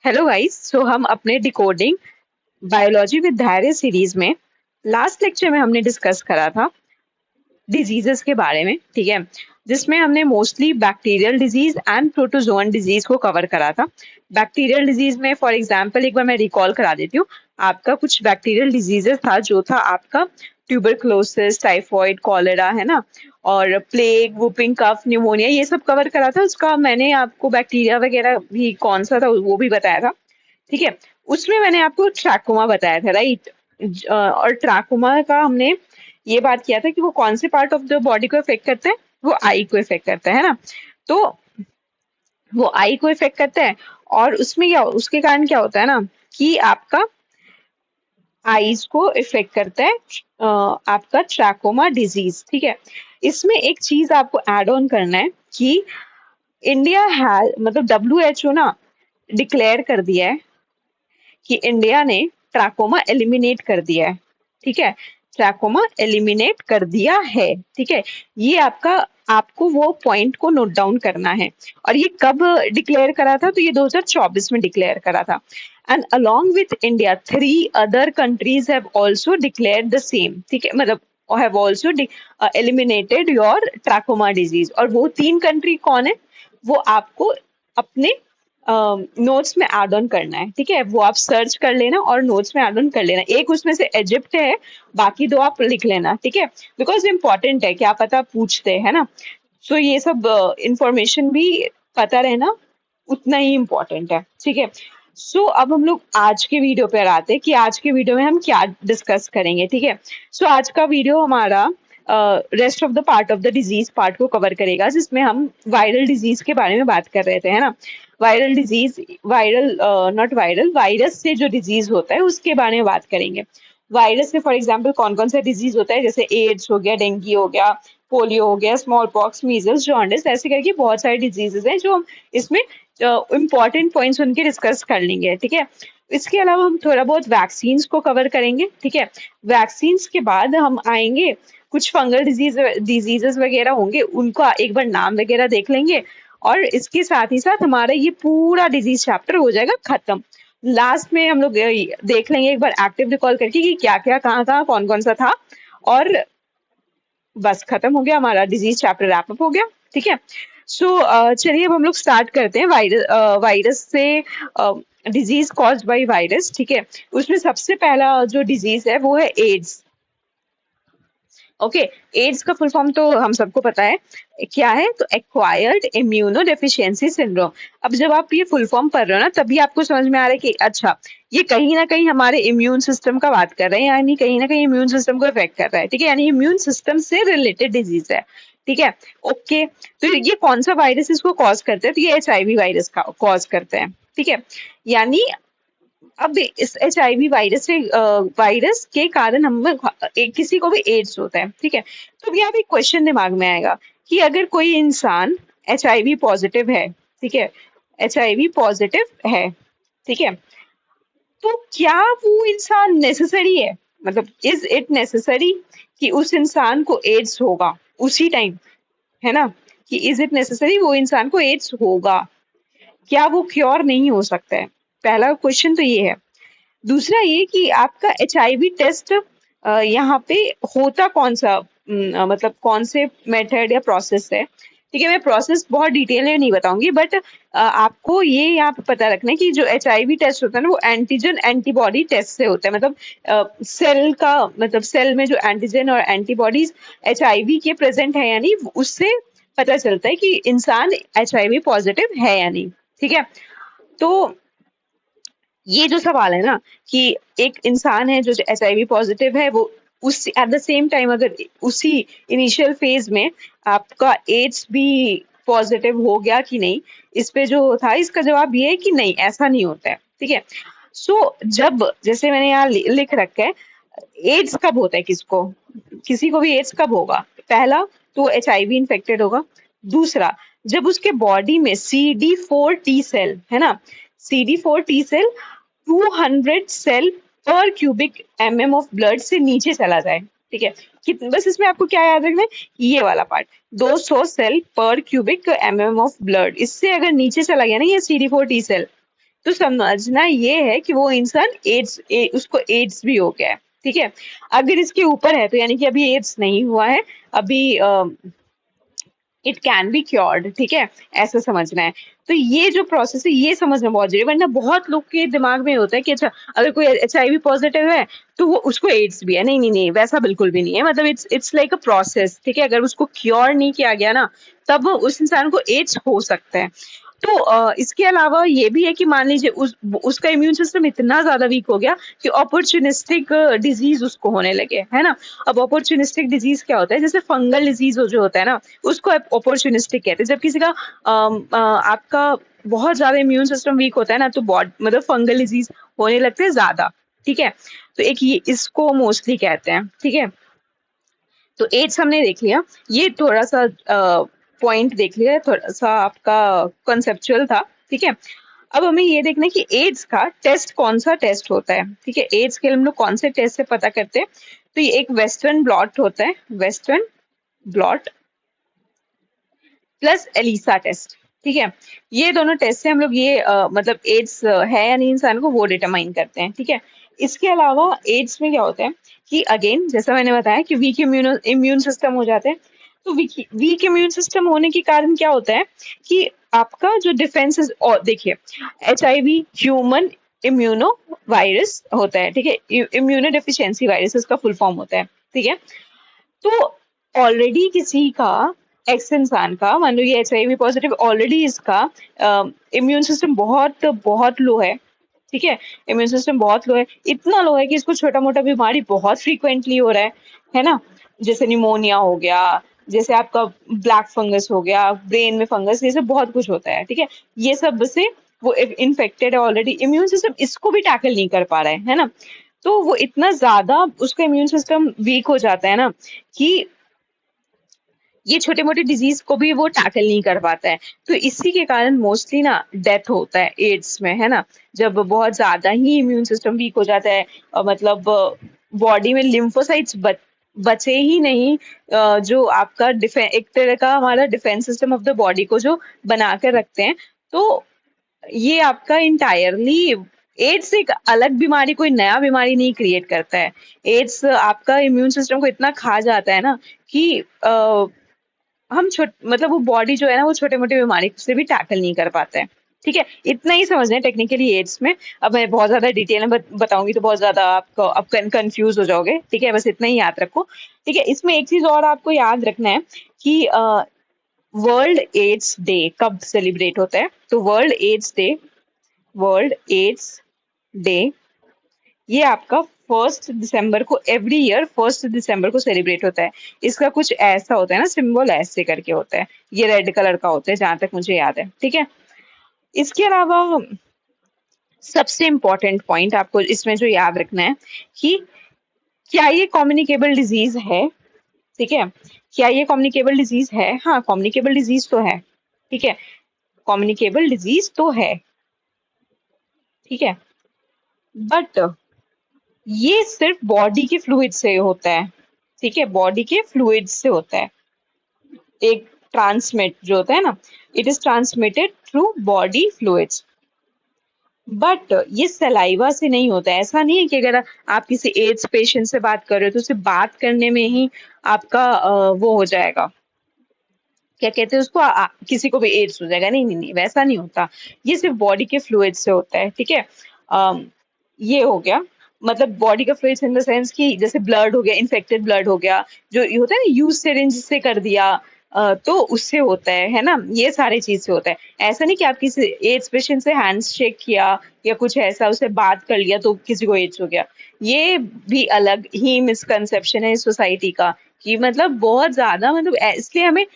Hello guys. हम अपने decoding biology with धैर्य सीरीज में लास्ट लेक्चर में हमने डिस्कस करा था डिजीजेस के बारे में, ठीक है, जिसमें हमने mostly bacterial disease and protozoan disease को कवर करा था। बैक्टीरियल डिजीज में फॉर एग्जांपल एक बार मैं रिकॉल करा देती हूँ। आपका कुछ बैक्टीरियल डिजीजेस था जो था आपका ट्यूबरक्लोसिस, टाइफॉइड, कॉलेरा, है ना, और प्लेग, वुपिंग कफ, न्यूमोनिया, ये सब कवर करा था। उसका मैंने आपको बैक्टीरिया वगैरह भी कौन सा था वो भी बताया था, ठीक है। उसमें मैंने आपको ट्रैकोमा बताया था, राइट। और ट्रैकोमा का हमने ये बात किया था कि वो कौन से पार्ट ऑफ द बॉडी को इफेक्ट करता है, वो आई को इफेक्ट करता है ना। तो वो आई को इफेक्ट करता है और उसमें क्या, उसके कारण क्या होता है ना कि आपका आईज को इफेक्ट करता है आपका ट्रैकोमा डिजीज, ठीक है। इसमें एक चीज आपको एड ऑन करना है कि इंडिया है, मतलब WHO ना डिक्लेयर कर दिया है कि इंडिया ने ट्रैकोमा एलिमिनेट कर दिया है, ठीक है। ट्रैकोमा एलिमिनेट कर दिया है, ठीक है। ये आपका, आपको वो पॉइंट को नोट डाउन करना है। और ये कब डिक्लेयर करा था, तो ये 2024 में डिक्लेयर करा था। And along with India 3 other countries have also declared the same, ठीक है, मतलब have also eliminated your trachoma disease। और वो 3 कंट्री कौन है, वो आपको अपने नोट्स में ऐड ऑन करना है, ठीक है। वो आप सर्च कर लेना और नोट्स में ऐड ऑन कर लेना। एक उसमें से इजिप्ट है, बाकी 2 आप लिख लेना, ठीक है, बिकॉज इम्पोर्टेंट है, क्या पता पूछते हैं ना। सो ये सब इंफॉर्मेशन भी पता रहना उतना ही इम्पोर्टेंट है, ठीक है। सो अब हम लोग आज के वीडियो पे आते हैं कि आज के वीडियो में हम क्या डिस्कस करेंगे, ठीक है। सो आज का वीडियो हमारा rest of the part of the disease part को कवर करेगा, जिसमें हम वायरल डिजीज के बारे में बात कर रहे थे, है ना। Viral disease, viral not viral, virus से जो डिजीज होता है उसके बारे में बात करेंगे। वायरस से फॉर एग्जाम्पल कौन कौन सा डिजीज होता है, जैसे एड्स हो गया, डेंगू हो गया, पोलियो हो गया, स्मॉल पॉक्स, मीजल्स, जॉन्डिस, ऐसे करके बहुत सारे डिजीजेस हैं जो हम इसमें इम्पॉर्टेंट पॉइंट्स उनके डिस्कस कर लेंगे, ठीक है। इसके अलावा हम थोड़ा बहुत वैक्सीन्स को कवर करेंगे, ठीक है। वैक्सीन्स के बाद हम आएंगे कुछ फंगल डिजीजेस वगैरह होंगे, उनका एक बार नाम वगैरह देख लेंगे। और इसके साथ ही साथ हमारा ये पूरा डिजीज चैप्टर हो जाएगा खत्म। लास्ट में हम लोग देख लेंगे एक बार एक्टिव रिकॉल करके कि क्या क्या कहाँ कहाँ कौन कौन सा था, और बस खत्म हो गया, हमारा डिजीज चैप्टर रैप अप हो गया, ठीक है। सो चलिए अब हम लोग स्टार्ट करते हैं वायरस से, डिजीज कॉज्ड बाय वायरस, ठीक है। उसमें सबसे पहला जो डिजीज है वो है एड्स। ओके, एड्स का फुल फॉर्म तो हम सबको पता है क्या है, तो एक्वायर्ड इम्यूनो डेफिशिएंसी सिंड्रोम। अब जब आप ये फुल फॉर्म पढ़ रहे हो ना, तभी आपको समझ में आ रहा है कि अच्छा, ये कहीं ना कहीं हमारे इम्यून सिस्टम का बात कर रहे हैं, यानी कहीं ना कहीं इम्यून सिस्टम को इफेक्ट कर रहा है, ठीक है, यानी इम्यून सिस्टम से रिलेटेड डिजीज है, ठीक है। ओके, तो ये कौन सा वायरस इसको कॉज करते हैं, तो ये HIV वायरस का कॉज करते हैं, ठीक है। यानी अब इस HIV वायरस से, वायरस के कारण हम किसी को भी एड्स होता है, ठीक है। तो अब यहाँ पे एक क्वेश्चन दिमाग में आएगा कि अगर कोई इंसान HIV पॉजिटिव है, ठीक है, HIV पॉजिटिव है, ठीक है, तो क्या वो इंसान नेसेसरी है, मतलब इज इट नेसेसरी कि उस इंसान को एड्स होगा उसी टाइम, है ना, कि इज इट नेसेसरी वो इंसान को एड्स होगा, क्या वो क्योर नहीं हो सकता है। पहला क्वेश्चन तो ये है। दूसरा ये कि आपका HIV टेस्ट यहाँ पे होता कौन सा, मतलब कौन से मेथड या प्रोसेस है, ठीक है। मैं प्रोसेस बहुत डिटेल में नहीं बताऊंगी, बट आपको ये यहाँ पे पता रखना है कि जो HIV टेस्ट होता है ना, वो एंटीजन एंटीबॉडी टेस्ट से होता है, मतलब सेल का, मतलब सेल में जो एंटीजन और एंटीबॉडीज HIV के प्रेजेंट है यानी, उससे पता चलता है कि इंसान HIV पॉजिटिव है या नहीं, ठीक है। तो ये जो सवाल है ना कि एक इंसान है जो HIV पॉजिटिव है, वो उस एट द सेम टाइम अगर उसी इनिशियल फेज में आपका एड्स भी पॉजिटिव हो गया कि नहीं, इस पे जो था इसका जवाब ये है कि नहीं, ऐसा नहीं होता है, ठीक है। सो जब, जैसे मैंने यहाँ लिख रखा है, एड्स कब होता है, किसको, किसी को भी एड्स कब होगा, पहला तो HIV इन्फेक्टेड होगा। दूसरा, जब उसके बॉडी में CD4 T सेल है ना, CD4 T सेल 200 सेल पर क्यूबिक ऑफ ब्लड से नीचे चला जाए, ठीक है। बस इसमें आपको क्या याद रखना है, ये वाला पार्ट, 200 सेल पर क्यूबिक ऑफ ब्लड, इससे अगर नीचे चला गया ना ये CD4 T सेल, तो समझना ये है कि वो इंसान उसको एड्स भी हो गया है, ठीक है। अगर इसके ऊपर है तो यानी कि अभी एड्स नहीं हुआ है, अभी इट कैन बी क्योर्ड, ठीक है, ऐसा समझना है। तो ये जो प्रोसेस है ये समझना बहुत जरूरी है, वरना बहुत लोग के दिमाग में होता है कि अच्छा अगर कोई HIV पॉजिटिव है तो वो उसको एड्स भी है। नहीं नहीं नहीं, वैसा बिल्कुल भी नहीं है। मतलब इट्स लाइक अ प्रोसेस, ठीक है। अगर उसको क्योर नहीं किया गया ना, तब उस इंसान को एड्स हो सकता है। तो इसके अलावा ये भी है कि मान लीजिए उसका इम्यून सिस्टम इतना ज्यादा वीक हो गया कि अपॉर्चुनिस्टिक डिजीज उसको होने लगे, है ना। अब अपॉर्चुनिस्टिक डिजीज क्या होता है, जैसे फंगल डिजीज जो होता है ना, उसको अपॉर्चुनिस्टिक कहते हैं। जब किसी का आपका बहुत ज्यादा इम्यून सिस्टम वीक होता है ना, तो मतलब फंगल डिजीज होने लगते हैं ज्यादा, ठीक है। तो एक ये इसको मोस्टली कहते हैं, ठीक है। तो एड्स हमने देख लिया, ये थोड़ा सा पॉइंट देख लिया, थोड़ा सा आपका कंसेप्चुअल था, ठीक है। अब हमें ये देखना है कि एड्स का टेस्ट कौन सा टेस्ट होता है, ठीक है। एड्स के लिए हम लोग कौन से टेस्ट से पता करते हैं, तो ये एक वेस्टर्न ब्लॉट होता है, western blot plus ELISA test, ठीक है। ये दोनों टेस्ट से हम लोग ये मतलब एड्स है या नहीं इंसान को, वो डिटरमाइन करते हैं, ठीक है। इसके अलावा एड्स में क्या होता है कि अगेन जैसा मैंने बताया कि वीक इम्यून सिस्टम हो जाते हैं। तो वीक इम्यून सिस्टम होने के कारण क्या होता है कि आपका जो डिफेंस, और देखिए HIV ह्यूमन इम्यूनो वायरस होता है, ठीक है। इम्यूनो डिफिशियंसी वायरस इसका फुल फॉर्म होता है, ठीक है। तो ऑलरेडी किसी का, एक्स इंसान का, मान लो ये HIV पॉजिटिव, ऑलरेडी इसका इम्यून सिस्टम बहुत बहुत लो है, ठीक है। इम्यून सिस्टम बहुत लो है, इतना लो है कि इसको छोटा मोटा बीमारी बहुत फ्रीक्वेंटली हो रहा है ना। जैसे निमोनिया हो गया, जैसे आपका ब्लैक फंगस हो गया, ब्रेन में फंगस, ये सब बहुत कुछ होता है, ठीक है। ये सब से वो इन्फेक्टेड है ऑलरेडी, इम्यून सिस्टम इसको भी टैकल नहीं कर पा रहा है ना। तो वो इतना ज्यादा उसका इम्यून सिस्टम वीक हो जाता है ना कि ये छोटे मोटे डिजीज को भी वो टैकल नहीं कर पाता है। तो इसी के कारण मोस्टली ना डेथ होता है एड्स में, है ना। जब बहुत ज्यादा ही इम्यून सिस्टम वीक हो जाता है, मतलब बॉडी में लिम्फोसाइट्स बचे ही नहीं, जो आपका एक तरह का हमारा defence system of the body को जो बना कर रखते हैं। तो ये आपका इंटायरली, एड्स एक अलग बीमारी, कोई नया बीमारी नहीं क्रिएट करता है। एड्स आपका इम्यून सिस्टम को इतना खा जाता है ना कि हम मतलब वो बॉडी जो है ना, वो छोटे मोटे बीमारी से भी टैकल नहीं कर पाता है, ठीक है। इतना ही समझना है टेक्निकली एड्स में। अब मैं बहुत ज्यादा डिटेल में बताऊंगी तो बहुत ज्यादा आपको अब कंफ्यूज हो जाओगे, ठीक है। बस इतना ही याद रखो, ठीक है। इसमें एक चीज और आपको याद रखना है कि वर्ल्ड एड्स डे कब सेलिब्रेट होता है। तो वर्ल्ड एड्स डे ये आपका 1 दिसंबर को, एवरी ईयर 1 दिसंबर को सेलिब्रेट होता है। इसका कुछ ऐसा होता है ना, सिंबल ऐसे करके होता है, ये रेड कलर का होता है जहां तक मुझे याद है, ठीक है। इसके अलावा सबसे इम्पोर्टेंट पॉइंट आपको इसमें जो याद रखना है कि क्या ये कम्युनिकेबल डिजीज है, ठीक है। क्या ये कम्युनिकेबल डिजीज है, हाँ कम्युनिकेबल डिजीज तो है, ठीक है। कम्युनिकेबल डिजीज तो है, ठीक है। बट ये सिर्फ बॉडी के फ्लूइड से होता है, ठीक है। बॉडी के फ्लूइड से होता है, एक ट्रांसमिट जो होता है ना, it is transmitted through body fluids. But ये सलाइवा से नहीं होता है। ऐसा नहीं है कि अगर आप किसी एड्स पेशेंट से बात कर रहे हो तो उससे बात करने में ही आपका वो हो जाएगा, क्या कहते हैं उसको, किसी को भी एड्स हो जाएगा। नहीं नहीं नहीं, वैसा नहीं होता। ये सिर्फ बॉडी के फ्लूइड से होता है, ठीक है। ये हो गया, मतलब बॉडी का फ्लूइड्स इन द सेंस कि जैसे ब्लड हो गया, इन्फेक्टेड ब्लड हो गया, जो ये होता है ना यूज सिरिंज से कर दिया, तो उससे होता है ना। ये सारी चीज से होता है। ऐसा नहीं कि आप किसी एड्स पेशेंट से हैंड शेक किया या कुछ ऐसा, उससे बात कर लिया तो किसी को एड्स हो गया। ये भी अलग ही मिसकंसेप्शन है सोसाइटी का, कि मतलब बहुत ज्यादा, मतलब इसलिए हमें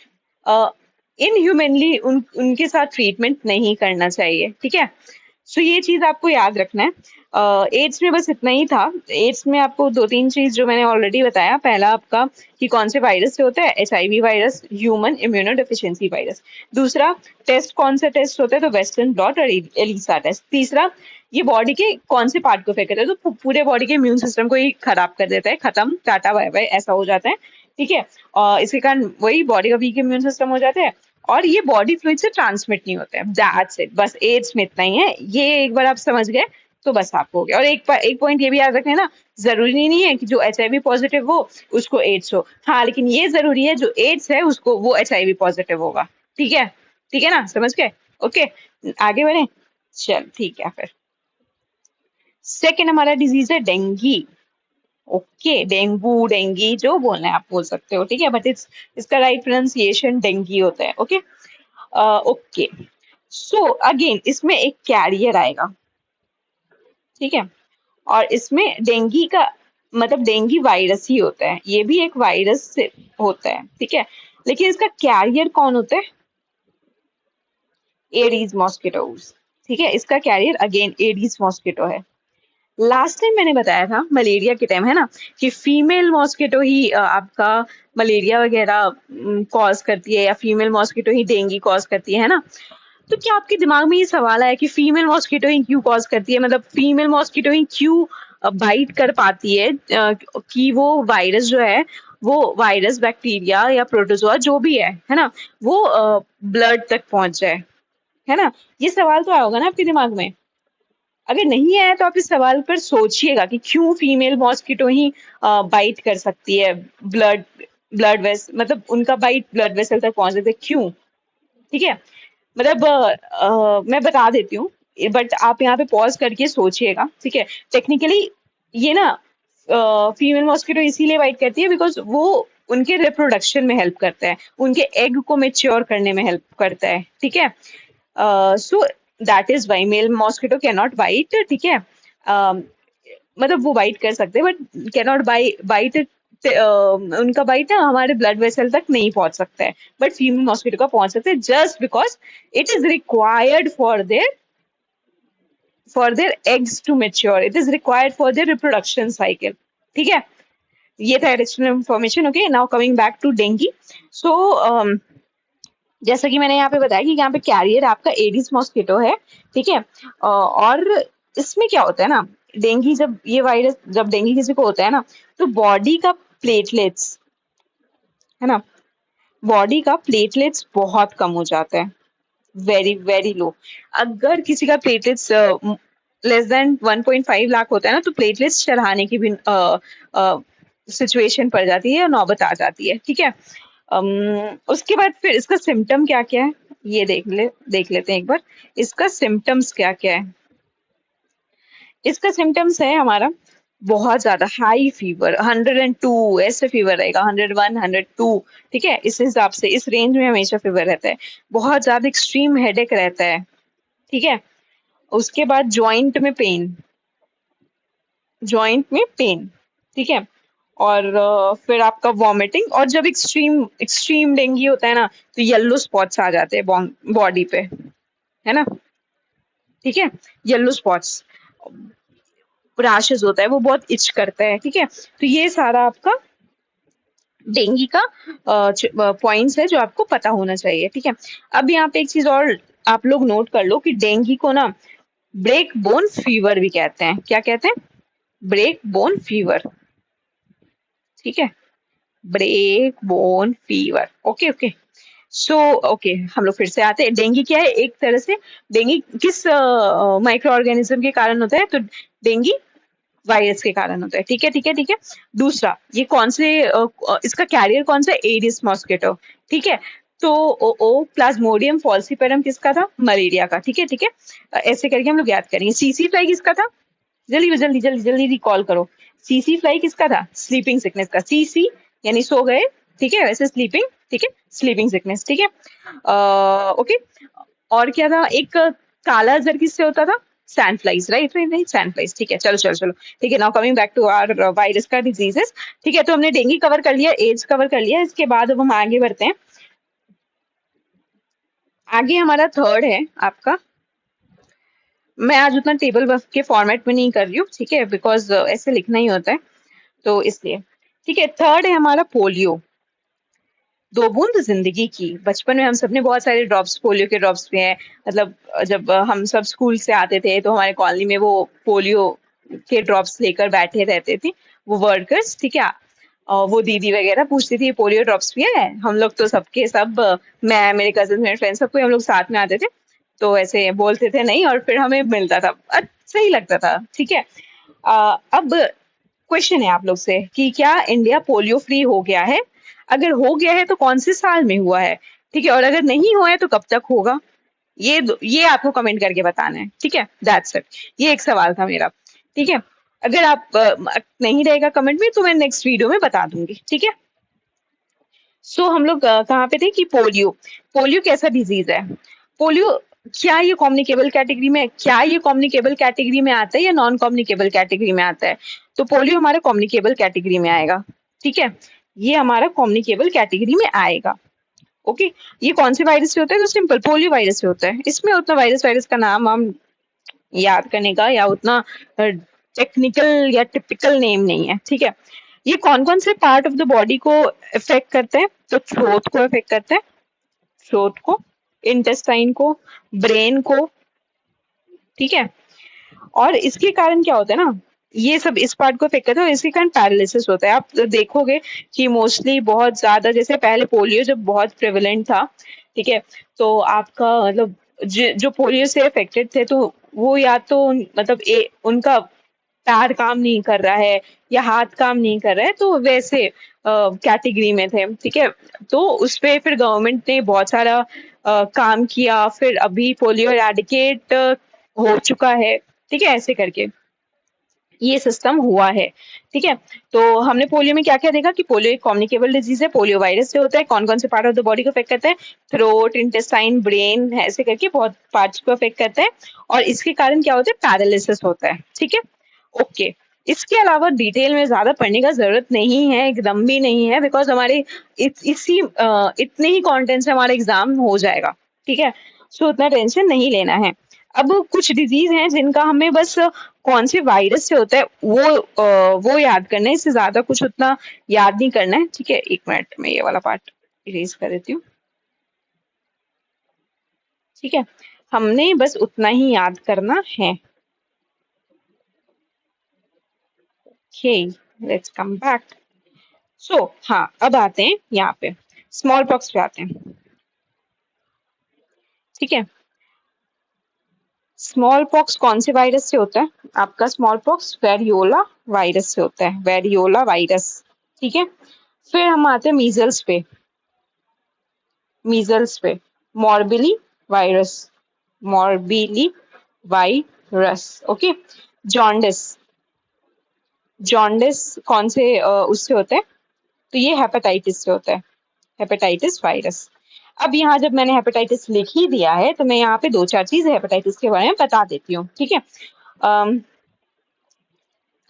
इनह्यूमनली उनके साथ ट्रीटमेंट नहीं करना चाहिए, ठीक है। सो ये चीज आपको याद रखना है। एड्स में बस इतना ही था। एड्स में आपको दो तीन चीज जो मैंने ऑलरेडी बताया, पहला आपका कि कौन से वायरस से होता है, HIV virus, human immuno deficiency virus. दूसरा टेस्ट, कौन सा टेस्ट होता है, तो वेस्टर्न ब्लॉट और एलिसा टेस्ट। तीसरा, ये बॉडी के कौन से पार्ट को इफेक्ट करता है, तो पूरे बॉडी के इम्यून सिस्टम को ही खराब कर देता है, खत्म, टाटा बाय बाय, ऐसा हो जाता है, ठीक है। इसके कारण वही बॉडी का वीक इम्यून सिस्टम हो जाता है। और ये बॉडी फ्लूइड से ट्रांसमिट नहीं होते हैं। दैट्स इट, बस एड्स में इतना ही है। ये एक बार आप समझ गए तो बस आपको हो गया। और एक पॉइंट ये भी याद रखना ना, जरूरी नहीं है कि जो HIV पॉजिटिव हो उसको एड्स हो। हाँ, लेकिन ये जरूरी है जो एड्स है उसको वो HIV पॉजिटिव होगा। ठीक है, ठीक है ना, समझ गए? ओके, आगे बढ़े। चल ठीक है फिर। सेकेंड हमारा डिजीज है डेंगी। ओके, डेंगू, डेंगी जो बोलना है आप बोल सकते हो, ठीक है, बट इसका राइट प्रोनाउंसिएशन डेंगी होता है। Okay, okay. सो अगेन इसमें एक कैरियर आएगा, ठीक है, और इसमें डेंगी का मतलब डेंगी वायरस ही होता है, ये भी एक वायरस से होता है, ठीक है, लेकिन इसका कैरियर कौन होता है? एडीज मॉस्किटोज, ठीक है, इसका कैरियर अगेन एडीज मॉस्किटो है। लास्ट टाइम मैंने बताया था मलेरिया के टाइम, है ना, कि फीमेल मॉस्किटो ही आपका मलेरिया वगैरह कॉज करती है, या फीमेल मॉस्किटो ही डेंगी कॉज करती है ना। तो क्या आपके दिमाग में ये सवाल आया कि फीमेल मॉस्किटो ही क्यों कॉज करती है, मतलब फीमेल मॉस्किटो ही क्यों बाइट कर पाती है, कि वो वायरस जो है, वो वायरस, बैक्टीरिया या प्रोटोजोआ जो भी है ना, वो ब्लड तक पहुंच जाए, है ना? ये सवाल तो आया होगा ना आपके दिमाग में। अगर नहीं आया तो आप इस सवाल पर सोचिएगा कि क्यों फीमेल मॉस्किटो ही बाइट कर सकती है, ब्लड ब्लड वेस मतलब उनका बाइट ब्लड वेसल तक पहुंच जाते, क्यों? ठीक है, मतलब मैं बता देती हूँ, बट आप यहाँ पे पॉज करके सोचिएगा, ठीक है। टेक्निकली ये ना फीमेल मॉस्किटो इसीलिए बाइट करती है बिकॉज वो उनके रिप्रोडक्शन में हेल्प करता है, उनके एग को मेच्योर करने में हेल्प करता है, ठीक है। So that is why male mosquito can not bite, ठीक है। मतलब वो बाइट कर सकते हैं बट कैन नॉट बाइट, उनका बाइट ना हमारे ब्लड वेसल तक नहीं पहुंच सकता है, बट फीमेल मॉस्किटो का पहुंच सकता है, just because it is required for their eggs to mature, it is required for their reproduction cycle, ठीक है। ये था additional information. Okay, now coming back to dengue. So जैसा कि मैंने यहाँ पे बताया कि यहाँ पे कैरियर आपका एडिस मॉस्किटो है, ठीक है। और इसमें क्या होता है ना, डेंगी जब ये वायरस जब डेंगी किसी को होता है ना, तो बॉडी का प्लेटलेट्स, है ना, बॉडी का प्लेटलेट्स बहुत कम हो जाता है, वेरी वेरी लो। अगर किसी का प्लेटलेट्स लेस देन 1.5 लाख होता है ना, तो प्लेटलेट्स चढ़ाने की भी सिचुएशन पड़ जाती है, नौबत आ जाती है, ठीक है। उसके बाद फिर इसका सिम्टम क्या क्या है, ये देख लेते हैं एक बार। इसका सिम्टम्स क्या क्या है? इसका सिम्टम्स है हमारा बहुत ज्यादा हाई फीवर, 102 ऐसे फीवर रहेगा, 101, 102, ठीक है, इस हिसाब से इस रेंज में हमेशा फीवर रहता है। बहुत ज्यादा एक्सट्रीम हेडेक रहता है, ठीक है। उसके बाद जॉइंट में पेन, ठीक है। और फिर आपका वॉमिटिंग, और जब एक्सट्रीम एक्सट्रीम डेंगी होता है ना, तो येलो स्पॉट्स आ जाते हैं बॉडी पे, है ना, ठीक है। येलो स्पॉट्स, रैशेस होता है, वो बहुत इच करता है, ठीक है। तो ये सारा आपका डेंगी का पॉइंट्स है जो आपको पता होना चाहिए, ठीक है। अब यहाँ पे एक चीज और आप लोग नोट कर लो कि डेंगी को ना ब्रेक बोन फीवर भी कहते हैं। क्या कहते हैं? ब्रेक बोन फीवर, ठीक है, break bone fever. Okay okay. So okay, हम लोग फिर से आते हैं। डेंगी क्या है? एक तरह से डेंगी किस माइक्रो ऑर्गेनिज्म के कारण होता है? तो डेंगी वायरस के कारण होता है, ठीक है ठीक है ठीक है। दूसरा, ये कौन से इसका कैरियर कौन सा? एडिस मॉस्किटो, ठीक है। तो ओ प्लाज्मोडियम फॉल्सीपेरम किसका था? मलेरिया का, ठीक है ठीक है। ऐसे करके हम लोग याद करेंगे। सीसी फ्लाई किसका था? जल्दी जल्दी जल्दी जल्दी रिकॉल करो। सीसी फ्लाई किसका था? स्लीपिंग सिकनेस का। सीसी यानी सो गए, ठीक है, वैसे स्लीपिंग, ठीक है, स्लीपिंग सिकनेस, ठीक है। ओके। और क्या था? एक काला अजहर किससे होता था? Sand flies, right right right, sand flies, ठीक है। चलो चलो चलो, ठीक है। Now coming back to our virus का डिजीजेस, ठीक है। तो हमने डेंगू कवर कर लिया, एड्स कवर कर लिया, इसके बाद अब हम आगे बढ़ते हैं। आगे हमारा थर्ड है आपका, मैं आज उतना टेबल वर्क के फॉर्मेट में नहीं कर रही हूँ, ठीक है, बिकॉज ऐसे लिखना ही होता है, तो इसलिए, ठीक है। थर्ड है हमारा पोलियो। दो बूंद जिंदगी की। बचपन में हम सबने बहुत सारे ड्रॉप्स, पोलियो के ड्रॉप्स भी हैं, मतलब जब हम सब स्कूल से आते थे तो हमारे कॉलोनी में वो पोलियो के ड्रॉप्स लेकर बैठे रहते थे वो वर्कर्स, ठीक है। वो दीदी वगैरह पूछती थी पोलियो ड्रॉप्स भी है, हम लोग तो सबके सब मैं मेरे कजिन मेरे फ्रेंड सबको हम लोग साथ में आते थे, तो ऐसे बोलते थे नहीं और फिर हमें मिलता था, सही लगता था। ठीक है। अब क्वेश्चन है आप लोग से कि क्या इंडिया पोलियो फ्री हो गया है? अगर हो गया है तो कौन से साल में हुआ है? ठीक है, और अगर नहीं हुआ है तो कब तक होगा? ये आपको कमेंट करके बताना है। ठीक है, दैट्स इट। ये एक सवाल था मेरा। ठीक है, अगर आप नहीं रहेगा कमेंट में तो मैं नेक्स्ट वीडियो में बता दूंगी। ठीक है। सो हम लोग कहाँ पे थे कि पोलियो। पोलियो कैसा डिजीज है? पोलियो, क्या ये कम्युनिकेबल कैटेगरी में, क्या ये कम्युनिकेबल कैटेगरी में आता है या नॉन कम्युनिकेबल कैटेगरी में आता है? तो पोलियो हमारा कम्युनिकेबल कैटेगरी में आएगा। ठीक है, ये हमारा कम्युनिकेबल कैटेगरी में आएगा। ओके। ये कौन से वायरस से होता है? तो सिंपल पोलियो वायरस से होता है। इसमें उतना वायरस वायरस का नाम हम याद करने का या उतना टेक्निकल या टिपिकल नेम नहीं है। ठीक है। ये कौन कौन से पार्ट ऑफ द बॉडी को इफेक्ट करते हैं? तो थ्रोट को इफेक्ट करते हैं, थ्रोट को, इंटेस्टाइन को, ब्रेन को। ठीक है। और इसके कारण क्या होता है ना, ये सब इस पार्ट को इफेक्ट करता है और इसके कारण पैरालिसिस होता है। आप देखोगे कि मोस्टली बहुत ज्यादा, जैसे पहले पोलियो जब बहुत प्रेवलेंट था, ठीक है, तो आपका मतलब जो पोलियो से अफेक्टेड थे तो वो या तो मतलब उनका पैर काम नहीं कर रहा है या हाथ काम नहीं कर रहा है, तो वैसे कैटेगरी में थे। ठीक है, तो उस पे फिर गवर्नमेंट ने बहुत सारा काम किया, फिर अभी पोलियो एराडिकेट हो चुका है। ठीक है, ऐसे करके ये सिस्टम हुआ है। ठीक है, तो हमने पोलियो में क्या क्या देखा कि पोलियो एक कम्युनिकेबल डिजीज है, पोलियो वायरस से होता है, कौन कौन से पार्ट ऑफ द बॉडी को अफेक्ट करता है? थ्रोट, इंटेस्टाइन, ब्रेन, ऐसे करके बहुत पार्ट्स को अफेक्ट करता है और इसके कारण क्या होता है? पैरालिसिस होता है। ठीक है, ओके। इसके अलावा डिटेल में ज्यादा पढ़ने का जरूरत नहीं है, एकदम भी नहीं है, बिकॉज हमारे इतने ही कंटेंट से हमारा एग्जाम हो जाएगा। ठीक है, सो उतना टेंशन नहीं लेना है। अब कुछ डिजीज हैं जिनका हमें बस कौन से वायरस से होता है वो याद करना है, इससे ज्यादा कुछ उतना याद नहीं करना है। ठीक है, एक मिनट में ये वाला पार्ट इरेज कर देती हूँ। ठीक है, हमने बस उतना ही याद करना है। Okay, let's come back. So हाँ, अब आते हैं यहाँ पे स्मॉल पॉक्स पे आते हैं। ठीक है, स्मॉल पॉक्स कौन से वायरस से होता है? आपका स्मॉल पॉक्स वेरियोला वायरस से होता है, वेरियोला वायरस। ठीक है, फिर हम आते हैं मीजल्स पे। मीजल्स पे morbilli virus, morbilli virus. Okay. Jaundice, jaundice कौन से उससे होता है? तो ये हेपेटाइटिस से होता है, हेपेटाइटिस वायरस। अब यहाँ जब मैंने हेपेटाइटिस लिख ही दिया है तो मैं यहाँ पे दो चार चीज हेपेटाइटिस के बारे में बता देती हूँ। ठीक है,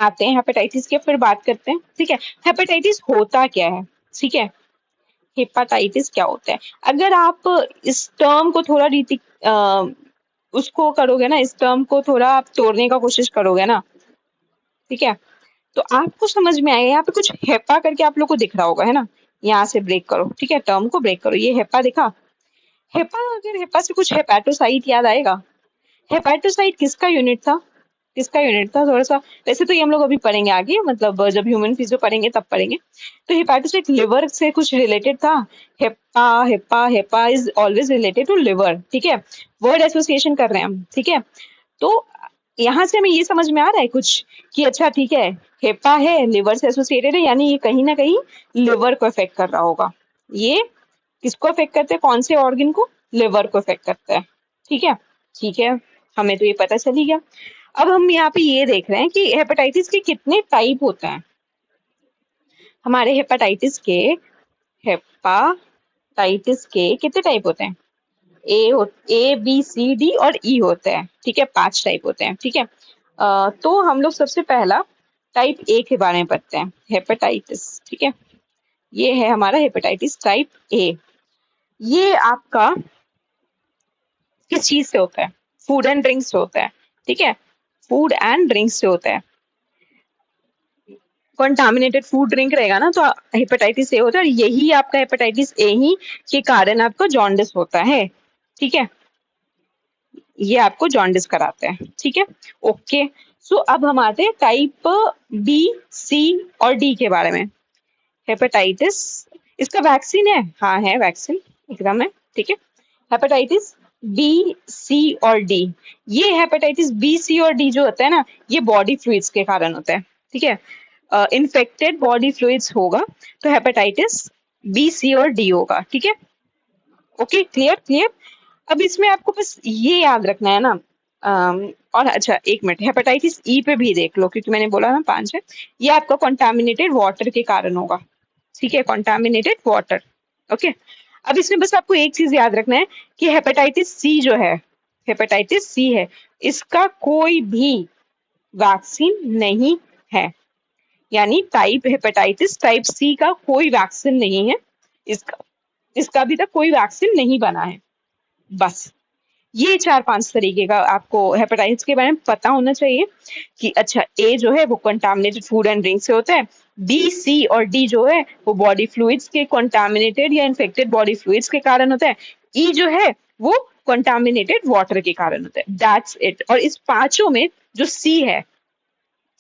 आते हैं हेपेटाइटिस के, फिर बात करते हैं। ठीक है, हेपेटाइटिस होता क्या है? ठीक है, हेपेटाइटिस क्या होता है? अगर आप इस टर्म को थोड़ा उसको करोगे ना, इस टर्म को थोड़ा आप तोड़ने का कोशिश करोगे ना, ठीक है, तो आपको समझ में आएगा। यहाँ पे कुछ हेपा करके आप लोग को दिख रहा होगा, है ना? यहाँ से ब्रेक करो। ठीक है, टर्म को ब्रेक करो, ये हेपा दिखा? हेपा, अगर हेपा से कुछ हेपेटोसाइट याद आएगा? हेपेटोसाइट किसका यूनिट था? किसका यूनिट था? थोड़ा सा, वैसे तो ये हम लोग अभी पढ़ेंगे आगे, मतलब जब ह्यूमन फिजियो पढ़ेंगे तब पढ़ेंगे। तो हेपेटोसाइट लिवर से कुछ रिलेटेड था। Hepa hepa hepa is always related to liver. ठीक है, वर्ड एसोसिएशन कर रहे हैं हम। ठीक है, तो यहाँ से हमें ये समझ में आ रहा है कुछ कि अच्छा ठीक है, हेपा है, लिवर से एसोसिएटेड है, यानी ये कहीं ना कहीं लिवर को इफेक्ट कर रहा होगा। ये किसको इफेक्ट करते हैं? कौन से ऑर्गन को? लिवर को इफेक्ट करता है। ठीक है, ठीक है, हमें तो ये पता चल ही गया। अब हम यहाँ पे ये देख रहे हैं कि हेपेटाइटिस के कितने टाइप होते हैं। हमारे हेपेटाइटिस के कितने टाइप होते हैं? ए बी सी डी और ई होते हैं। ठीक है, 5 टाइप होते हैं। ठीक है, तो हम लोग सबसे पहला टाइप ए के बारे में पढ़ते हैं, हेपेटाइटिस। ठीक है, ये है हमारा हेपेटाइटिस टाइप ए। ये आपका किस चीज से होता है? फूड एंड ड्रिंक्स से होता है। ठीक है, फूड एंड ड्रिंक्स से होता है। कंटामिनेटेड फूड ड्रिंक रहेगा ना तो हेपेटाइटिस ए होता है, और यही आपका हेपेटाइटिस ए ही के कारण आपको जॉन्डिस होता है। ठीक है, ये आपको जॉन्डिस कराते हैं। ठीक है, ओके। सो अब हम आते हैं टाइप बी, सी और डी के बारे में। हेपेटाइटिस, इसका वैक्सीन है, हाँ है वैक्सीन, एकदम है, ठीक है। हेपेटाइटिस बी, सी और डी, ये हेपेटाइटिस बी, सी और डी जो होता है ना, ये बॉडी फ्लूइड्स के कारण होता है, ठीक है। इन्फेक्टेड बॉडी फ्लूइड्स होगा तो हेपेटाइटिस बी, सी और डी होगा, ठीक है। Okay, clear clear. अब इसमें आपको बस ये याद रखना है ना, और अच्छा एक मिनट, हेपेटाइटिस ई पे भी देख लो, क्योंकि मैंने बोला ना 5 है। ये आपका कॉन्टामिनेटेड वाटर के कारण होगा, ठीक है, कॉन्टामिनेटेड वाटर। ओके, अब इसमें बस आपको एक चीज याद रखना है कि हेपेटाइटिस सी जो है, हेपेटाइटिस सी है, इसका कोई भी वैक्सीन नहीं है। यानी टाइप हेपेटाइटिस टाइप सी का कोई वैक्सीन नहीं है, इसका इसका अभी तक कोई वैक्सीन नहीं बना है। बस ये 4-5 तरीके का आपको हेपेटाइटिस के बारे में पता होना चाहिए कि अच्छा, ए जो है वो कंटामिनेटेड फूड एंड ड्रिंक से होता है, बी, सी और डी जो है वो बॉडी फ्लूइड्स के कंटामिनेटेड या इन्फेक्टेड बॉडी फ्लूइड्स के कारण होता है, ई जो है वो कंटामिनेटेड वाटर के कारण होता है। That's it. और इस पांचों में जो सी है,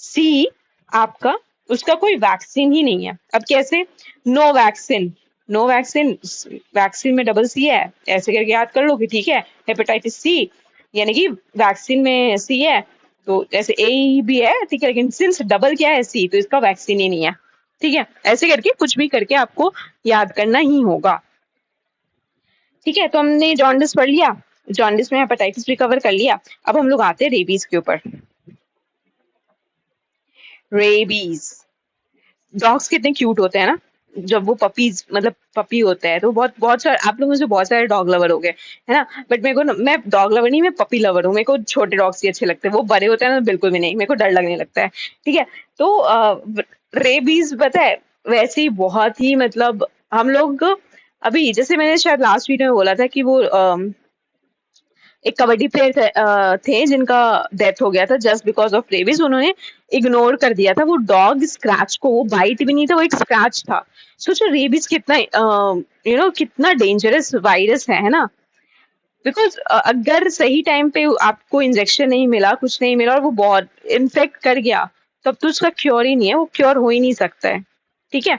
सी आपका, उसका कोई वैक्सीन ही नहीं है। अब कैसे? No vaccine, no vaccine, vaccine में डबल सी है, ऐसे करके याद कर लो कि ठीक है, हेपेटाइटिस सी यानी कि वैक्सीन में सी है, तो जैसे ए भी है, ठीक है, लेकिन सिंस डबल क्या है सी, तो इसका वैक्सीन ही नहीं है, ठीक है। ऐसे करके कुछ भी करके आपको याद करना ही होगा, ठीक है। तो हमने जॉन्डिस पढ़ लिया, जॉन्डिस में हेपेटाइटिस भी कवर कर लिया। अब हम लोग आते हैं रेबीज के ऊपर। रेबीज, डॉग्स कितने क्यूट होते हैं ना, जब वो पपीज मतलब पपी होता है, तो बहुत बहुत सारे आप लोगों से बहुत सारे डॉग लवर हो गए, है ना। बट मेरे को मैं डॉग लवर नहीं, मैं पपी लवर हूँ। मेरे को छोटे डॉग्स ही अच्छे लगते हैं, वो बड़े होते हैं ना बिल्कुल भी नहीं, मेरे को डर लगने लगता है, ठीक है। तो रेबीज पता है, वैसे ही बहुत ही मतलब हम लोग अभी, जैसे मैंने शायद लास्ट वीडियो में बोला था कि वो एक कबड्डी प्लेयर थे जिनका डेथ हो गया था जस्ट बिकॉज ऑफ रेबीज। उन्होंने इग्नोर कर दिया था वो डॉग स्क्रैच को, वो बाइट भी नहीं था, वो एक स्क्रैच था। सोचो रेबीज कितना कितना डेंजरस वायरस है ना। बिकॉज अगर सही टाइम पे आपको इंजेक्शन नहीं मिला, कुछ नहीं मिला, और वो बहुत इन्फेक्ट कर गया, तब तो उसका क्योर ही नहीं है, वो क्योर हो ही नहीं सकता है, ठीक है।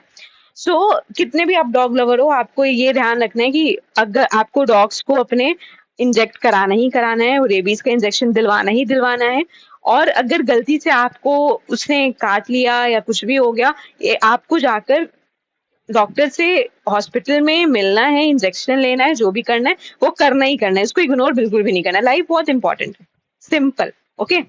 सो कितने भी आप डॉग लवर हो, आपको ये ध्यान रखना है कि अगर आपको डॉग्स को अपने इंजेक्ट कराना ही कराना है, रेबीज का इंजेक्शन दिलवाना ही दिलवाना है। और अगर गलती से आपको उसने काट लिया या कुछ भी हो गया, ये आपको जाकर डॉक्टर से हॉस्पिटल में मिलना है, इंजेक्शन लेना है, जो भी करना है वो करना ही करना है, इसको इग्नोर बिल्कुल भी नहीं करना है। लाइफ बहुत इंपॉर्टेंट है, सिंपल। ओके,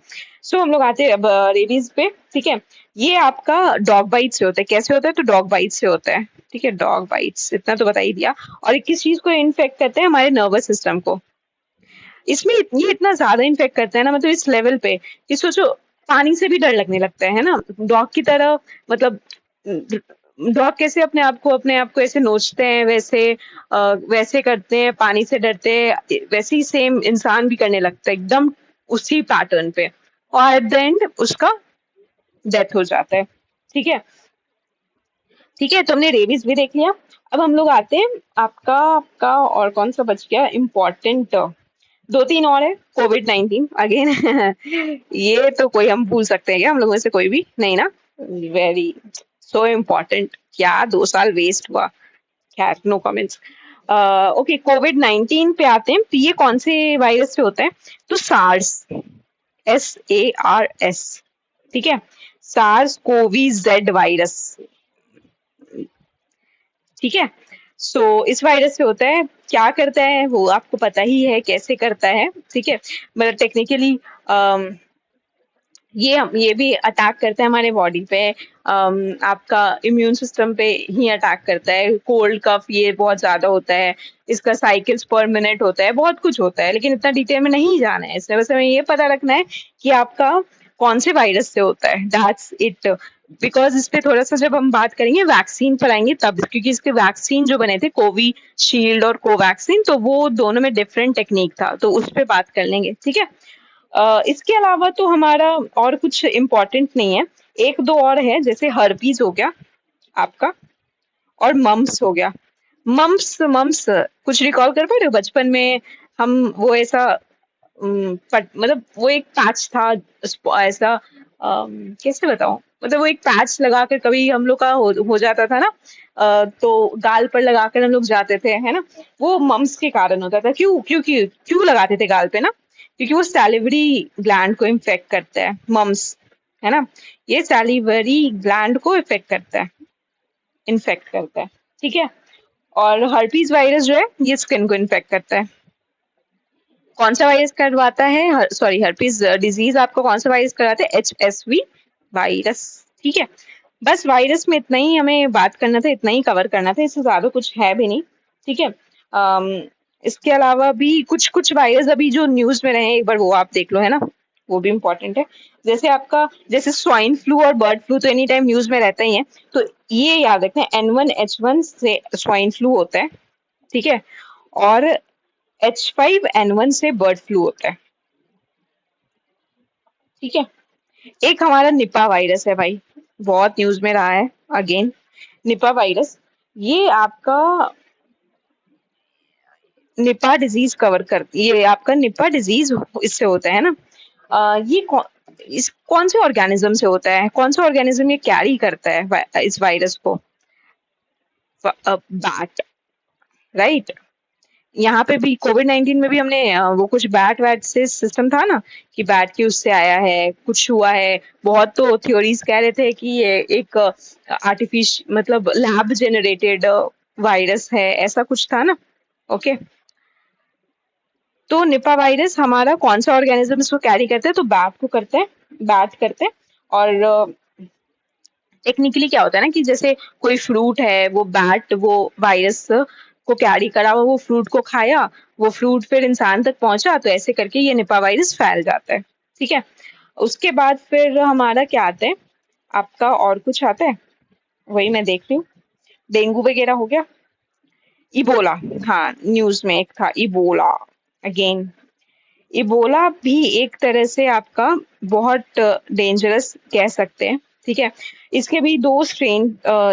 सो हम लोग आते हैं अब रेबीज पे, ठीक है। ये आपका डॉग बाइट से होता है। कैसे होता है? तो डॉग बाइट से होता है, ठीक है, डॉग बाइट्स, इतना तो बता ही दिया। और किस चीज को इन्फेक्ट करते हैं? हमारे नर्वस सिस्टम को। इसमें ये इतना ज्यादा इन्फेक्ट करता है ना, मतलब इस लेवल पे कि सोचो, पानी से भी डर लगने लगता है ना, डॉग की तरह। मतलब डॉग कैसे अपने आप को ऐसे नोचते हैं, वैसे करते हैं, पानी से डरते हैं, वैसे ही सेम इंसान भी करने लगता है, एकदम उसी पैटर्न पे। और एट द एंड उसका डेथ हो जाता है, ठीक है। ठीक है, तो हमने रेबीज भी देख लिया। अब हम लोग आते हैं, आपका आपका और कौन सा बच गया इम्पोर्टेंट? 2-3 और है। कोविड-19 अगेन ये तो कोई हम भूल सकते हैं क्या, हम लोगों में से कोई भी नहीं ना? Very so important. क्या 2 साल वेस्ट हुआ। खैर, नो कमेंट्स। ओके, कोविड-19 पे आते हैं। तो ये कौन से वायरस से होता है? तो सार्स, SARS, ठीक है, सार्स कोवी जेड वायरस, ठीक है। सो इस वायरस से होता है। क्या करता है वो आपको पता ही है, कैसे करता है, ठीक है। मतलब टेक्निकली ये भी अटैक करता है हमारे बॉडी पे, आपका इम्यून सिस्टम पे ही अटैक करता है। कोल्ड कफ ये बहुत ज्यादा होता है, इसका साइकिल्स पर मिनट होता है, बहुत कुछ होता है, लेकिन इतना डिटेल में नहीं जाना है। इसलिए बस हमें ये पता रखना है कि आपका कौन से वायरस से होता है, दैट्स इट। बिकॉज इस पे थोड़ा सा जब हम बात करेंगे वैक्सीन पर आएंगे तब, क्योंकि इसके वैक्सीन जो बने थे कोविशील्ड और कोवैक्सीन, तो वो दोनों में डिफरेंट टेक्निक था, तो उस पे बात कर लेंगे, ठीक है। इसके अलावा तो हमारा और कुछ इम्पोर्टेंट नहीं है। एक दो और है, जैसे हर्पीज हो गया आपका, और मम्स हो गया। मम्स मम्स कुछ रिकॉल कर पा रहे हो? बचपन में हम वो ऐसा मतलब वो एक पैच था ऐसा, कैसे बताऊं, मतलब वो एक पैच लगा कर कभी हम लोग का हो जाता था ना, तो गाल पर लगा कर हम लोग जाते थे, है ना। वो मम्स के कारण होता था। क्यों क्योंकि क्यों लगाते थे गाल पे ना, क्योंकि वो सैलिवरी ग्लैंड को इन्फेक्ट करता है, मम्स, है ना। ये सैलिवरी ग्लैंड को इन्फेक्ट करता है, ठीक है। और हर्पीज वायरस जो है ये स्किन को इन्फेक्ट करता है। कौन सा वायरस करवाता है, सॉरी, हर्पीज डिजीज आपको कौन सा वायरस करवाता है, HSV वायरस, ठीक है। बस वायरस में इतना ही हमें बात करना था, इतना ही कवर करना था, इससे ज्यादा कुछ है भी नहीं, ठीक है। इसके अलावा भी कुछ कुछ वायरस अभी जो न्यूज में रहे, एक बार वो आप देख लो, है ना, वो भी इम्पोर्टेंट है। जैसे आपका, जैसे स्वाइन फ्लू और बर्ड फ्लू तो एनी टाइम न्यूज में रहता ही है, तो ये याद रखना, N1H1 से स्वाइन फ्लू होता है, ठीक है। और H5N1 से बर्ड फ्लू होता है, ठीक है। एक हमारा निपा वायरस है भाई, बहुत न्यूज में रहा है, अगेन निपा वायरस। ये आपका निपा डिजीज कवर कर, ये आपका निपा डिजीज इससे होता है ना। इस कौन से ऑर्गेनिज्म से होता है, कौन सा ऑर्गेनिज्म ये कैरी करता है इस वायरस को, बैट, राइट। यहाँ पे भी कोविड-19 में भी हमने वो कुछ बैट वैट से सिस्टम था ना, कि बैट की उससे आया है, कुछ हुआ है। बहुत तो थ्योरीज कह रहे थे कि ये एक आर्टिफिश मतलब लैब जनरेटेड वायरस है, ऐसा कुछ था ना। ओके, तो निपा वायरस हमारा कौन सा ऑर्गेनिज्म इसको कैरी करता है, तो बैट को करता है, बैट करते हैं। और टेक्निकली क्या होता है ना, कि जैसे कोई फ्रूट है, वो बैट वो वायरस को कैरी करा हुआ, वो फ्रूट को खाया, वो फ्रूट फिर इंसान तक पहुंचा, तो ऐसे करके ये निपा वायरस फैल जाता है, ठीक है। उसके बाद फिर हमारा क्या आता है, आपका और कुछ आता है, वही मैं देख रही हूँ। डेंगू वगैरह हो गया, इबोला, हाँ न्यूज में एक था इबोला, अगेन इबोला भी एक तरह से आपका बहुत डेंजरस कह सकते हैं, ठीक है। इसके भी दो स्ट्रेन,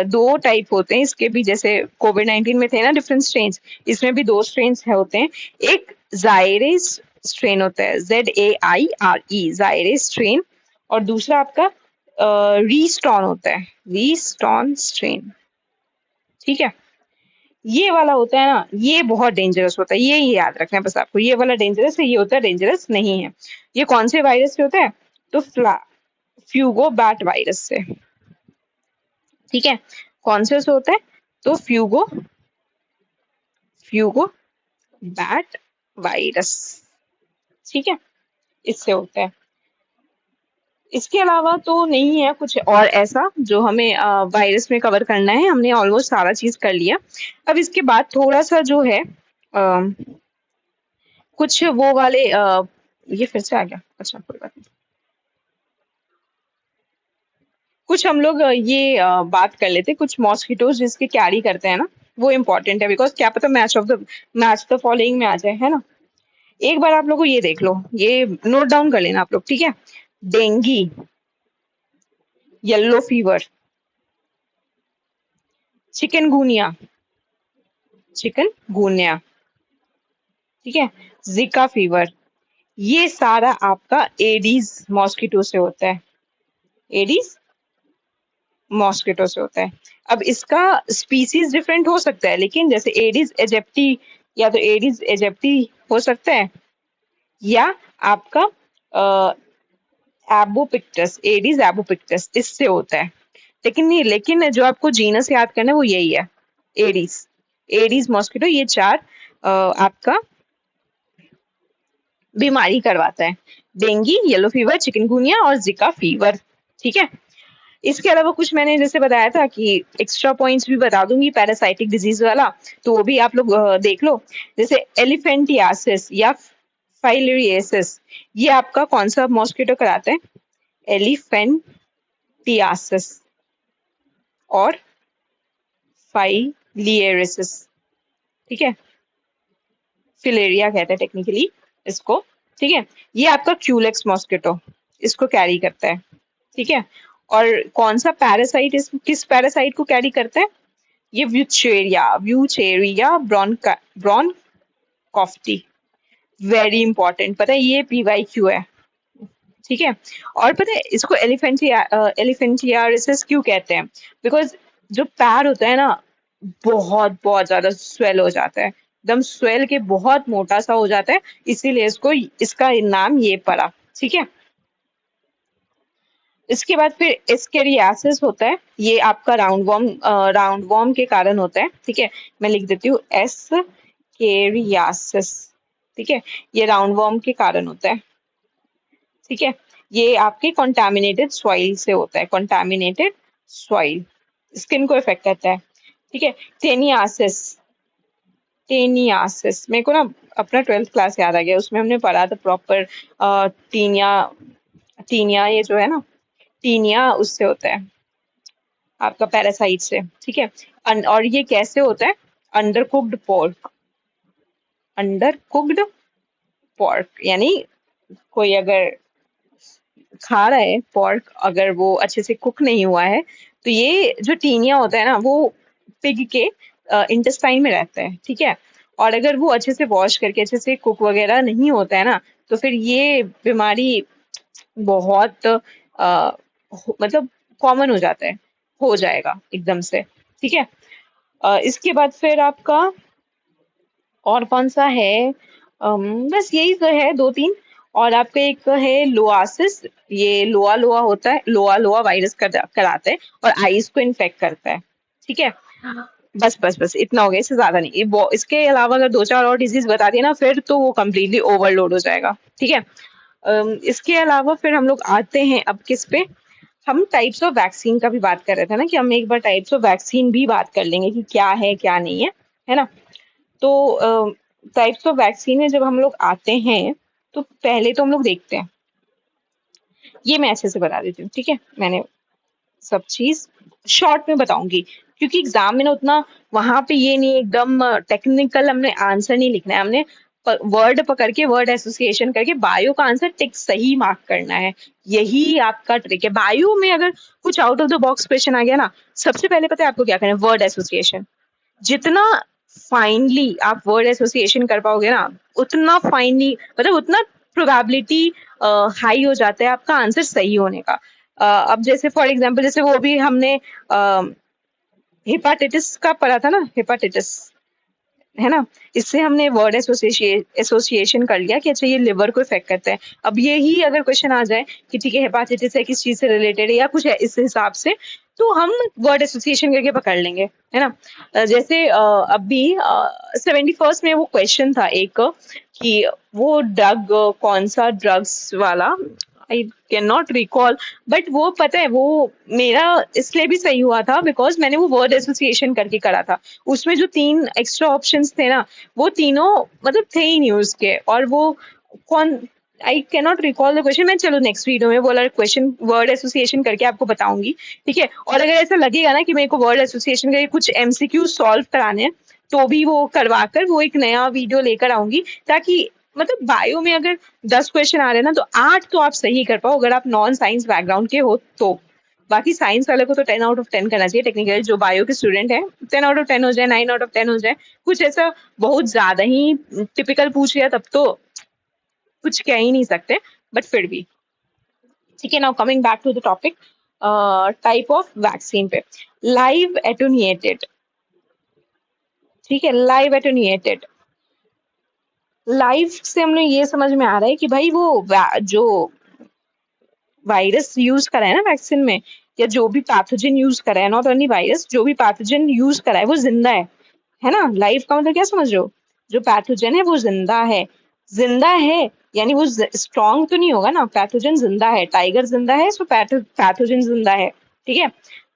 दो टाइप होते हैं इसके भी, जैसे कोविड-19 में थे ना डिफरेंट स्ट्रेन, इसमें भी दो स्ट्रेन होते हैं। एक जायरेस स्ट्रेन होता है, ZAIRE जायरेस स्ट्रेन, और दूसरा आपका रीस्टॉन होता है, रीस्टॉन स्ट्रेन, ठीक है। ये वाला होता है ना, ये बहुत डेंजरस होता है, ये याद रखना है बस आपको, ये वाला डेंजरस है, ये होता है डेंजरस नहीं है। ये कौन से वायरस से होता है, तो फ्यूगो बैट वायरस से, ठीक है। कौन से होता है, तो फ्यूगो फ्यूगो बैट वायरस, ठीक है, इससे होता है। इसके अलावा तो नहीं है कुछ और ऐसा जो हमें वायरस में कवर करना है, हमने ऑलमोस्ट सारा चीज कर लिया। अब इसके बाद थोड़ा सा जो है कुछ वो वाले ये फिर से आ गया, अच्छा कोई बात नहीं। कुछ हम लोग बात कर लेते, कुछ मॉस्किटोज जिसके कैरी करते हैं ना, वो इम्पोर्टेंट है, बिकॉज क्या पता मैच द फॉलोइंग में आ जाए, है ना। एक बार आप लोग को ये देख लो, ये नोट डाउन कर लेना आप लोग, ठीक है। Dinghy, yellow fever, chikungunya, chikungunya, ठीक है, जिका फीवर, ये सारा आपका एडीज मॉस्किटो से होता है, एडीज मॉस्किटो से होता है। अब इसका स्पीसीज डिफरेंट हो सकता है, लेकिन जैसे एडिस एजिप्टी, या तो एडिस एजिप्टी हो सकता है, या आपका एबोपिक्टस, एडिस एबोपिक्टस, इससे होता है। लेकिन जो आपको जीनस याद करना है वो यही है, एडिस, एडिस मॉस्किटो, ये चार आपका बीमारी करवाता है, डेंगी, येलो फीवर, चिकनगुनिया और जिका फीवर, ठीक है। इसके अलावा कुछ मैंने जैसे बताया था कि एक्स्ट्रा पॉइंट्स भी बता दूंगी पैरासाइटिक डिजीज वाला, तो वो भी आप लोग देख लो। जैसे एलिफेंटियासिस या फाइलेरियासिस, ये आपका कौन सा मॉस्किटो कराता है, एलिफेंटियासिस और फाइलियरिसिस, ठीक है, फिलेरिया कहते हैं टेक्निकली इसको, ठीक है। ये आपका क्यूलेक्स मॉस्किटो इसको कैरी करता है, ठीक है। और कौन सा पैरासाइट, इस किस पैरासाइट को कैरी करता है, ये व्यूचेरिया ब्रॉनकॉफ्टी, वेरी इंपॉर्टेंट, पता है ये PYQ है, ठीक है। और पता है इसको एलिफेंटियारिसिस क्यों कहते हैं? बिकॉज जो पैर होता है ना, बहुत बहुत ज्यादा स्वेल हो जाता है, एकदम स्वेल के बहुत मोटा सा हो जाता है, इसीलिए इसको इसका नाम ये पड़ा। ठीक है। इसके बाद फिर एस्केरियासिस होता है, ये आपका राउंड वॉर्म के कारण होता है। ठीक है, मैं लिख देती हूँ एस्केरियासिस। ठीक है, ये राउंड वॉर्म के कारण होता है। ठीक है, ये आपके कॉन्टामिनेटेड सॉइल से होता है, कॉन्टामिनेटेड सॉइल स्किन को इफेक्ट करता है। ठीक है। टेनियासिस, टेनियासिस मेरे को ना अपना 12th क्लास याद आ गया, उसमें हमने पढ़ा था प्रॉपर। टीनिया, टीनिया ये जो है ना, टीनिया उससे होता है, आपका पैरासाइट से। ठीक है। और ये कैसे होता है? Under cooked pork, under cooked pork यानी कोई अगर खा रहा है पोर्क, अगर वो अच्छे से कुक नहीं हुआ है, तो ये जो टीनिया होता है ना, वो पिग के इंटेस्टाइन में रहता है। ठीक है। और अगर वो अच्छे से वॉश करके अच्छे से कुक वगैरह नहीं होता है ना, तो फिर ये बीमारी बहुत मतलब कॉमन हो जाता है, हो जाएगा एकदम से। ठीक है। इसके बाद फिर आपका और कौन सा है? बस यही तो है दो तीन। और आपका एक है लोआसिस, ये लोआ लोआ होता है, लोआ लोआ वायरस कराता है और आईज को इन्फेक्ट करता है। ठीक है। बस बस बस इतना हो गया, इससे ज्यादा नहीं। इसके अलावा अगर दो चार और डिजीज बता दिए ना, फिर तो वो कम्प्लीटली ओवरलोड हो जाएगा। ठीक है। इसके अलावा फिर हम लोग आते हैं अब किस पे? हम टाइप्स ऑफ वैक्सीन का भी बात कर रहे थे ना, कि हम एक बार टाइप्स ऑफ वैक्सीन भी बात कर लेंगे कि क्या है क्या नहीं है ना? तो टाइप्स ऑफ वैक्सीन में जब हम लोग आते हैं, तो पहले तो हम लोग देखते हैं, ये मैं अच्छे से बता देती हूँ। ठीक है, मैंने सब चीज शॉर्ट में बताऊंगी, क्योंकि एग्जाम में ना उतना वहां पे ये नहीं एकदम टेक्निकल हमने आंसर नहीं लिखना है, हमने वर्ड पकड़ के वर्ड एसोसिएशन करके बायो का आंसर टिक सही मार्क करना है। यही आपका ट्रिक है बायो में। अगर कुछ out of the box question आ गया ना, सबसे पहले पता है आपको क्या करना है? Word association. जितना फाइनली आप वर्ड एसोसिएशन कर पाओगे ना, उतना फाइनली मतलब उतना प्रोबेबिलिटी हाई हो जाता है आपका आंसर सही होने का। अब जैसे फॉर एग्जांपल, जैसे वो भी हमने हेपाटाइटिस का पढ़ा था ना, हेपाटाइटिस है ना, इससे हमने वर्ड एसोसिएशन कर लिया कि अच्छा ये लिवर को इफेक्ट करता है। अब यही अगर क्वेश्चन आ जाए कि ठीक है हेपाटाइटिस है, किस चीज से रिलेटेड है या कुछ है इस हिसाब से, तो हम वर्ड एसोसिएशन करके पकड़ लेंगे, है ना। जैसे अभी 71st में वो क्वेश्चन था एक, कि वो ड्रग कौन सा ड्रग्स वाला, I can not recall, but वो पता है वो मेरा इसलिए भी सही हुआ था बिकॉज मैंने वो वर्ड एसोसिएशन करके करा था। उसमें जो तीन एक्स्ट्रा ऑप्शंस थे ना, वो तीनों मतलब थे ही नहीं उसके, और वो कौन, I can not recall the question. मैं चलो नेक्स्ट वीडियो में वो क्वेश्चन वर्ड एसोसिएशन करके आपको बताऊंगी। ठीक है। और अगर ऐसा लगेगा ना कि मेरे को वर्ड एसोसिएशन करके कुछ एमसीक्यू सॉल्व कराने हैं, तो भी वो करवा कर वो एक नया वीडियो लेकर आऊंगी, ताकि मतलब बायो में अगर 10 क्वेश्चन आ रहे हैं ना, तो 8 तो आप सही कर पाओ अगर आप नॉन साइंस बैकग्राउंड के हो तो। बाकी साइंस वाले को तो 10 आउट ऑफ 10 करना चाहिए, टेक्निकली जो बायो के स्टूडेंट है 10 आउट ऑफ 10 हो जाए, 9 आउट ऑफ 10 हो जाए, कुछ ऐसा बहुत ज्यादा ही टिपिकल पूछ लिया तब तो कुछ कह ही नहीं सकते, बट फिर भी। ठीक है, now coming back to the topic, type of vaccine पे। लाइव एटोनिएटेड, ठीक है, लाइव एटोनिएटेड। लाइव से हमने ये समझ में आ रहा है कि भाई वो जो वायरस यूज करा है ना वैक्सीन में, या जो भी पैथोजन यूज करा है, नॉट ओनली वायरस, जो भी पैथोजन यूज करा है वो जिंदा है ना। लाइफ का मतलब क्या समझ रहे हो? जो पैथोजन है वो जिंदा है, जिंदा है यानी वो स्ट्रॉन्ग तो नहीं होगा ना, पैथोजन जिंदा है, टाइगर जिंदा है सो पैथोजन जिंदा है। ठीक है,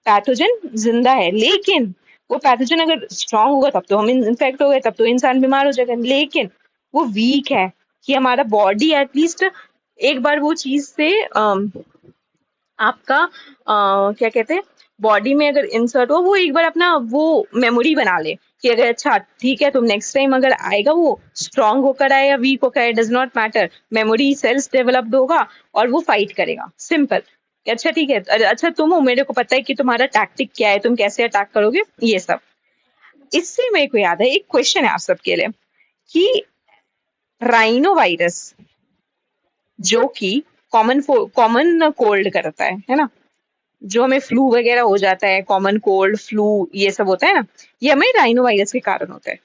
पैथोजन जिंदा है, लेकिन वो पैथोजन अगर स्ट्रांग होगा तब तो हम इन्फेक्ट हो गए, तब तो इंसान बीमार हो जाएगा, लेकिन वो वीक है कि हमारा बॉडी एटलीस्ट एक बार वो चीज से आपका क्या कहते हैं, बॉडी में अगर इंसर्ट हो, वो एक बार अपना वो मेमोरी बना ले कि अगर अच्छा ठीक है, तो नेक्स्ट टाइम अगर आएगा वो स्ट्रांग होकर आए या वीक होकर आए, does not matter, memory cells developed होगा और वो फाइट करेगा, सिंपल। अच्छा ठीक है, अच्छा तुम हो, मेरे को पता है कि तुम्हारा टैक्टिक क्या है, तुम कैसे अटैक करोगे, ये सब। इससे मेरे को याद है एक क्वेश्चन है आप सबके लिए, कि राइनो वायरस जो कि कॉमन कोल्ड करता है ना, जो हमें फ्लू वगैरह हो जाता है, कॉमन कोल्ड फ्लू ये सब होता है ना, ये हमें राइनो वायरस के कारण होता है।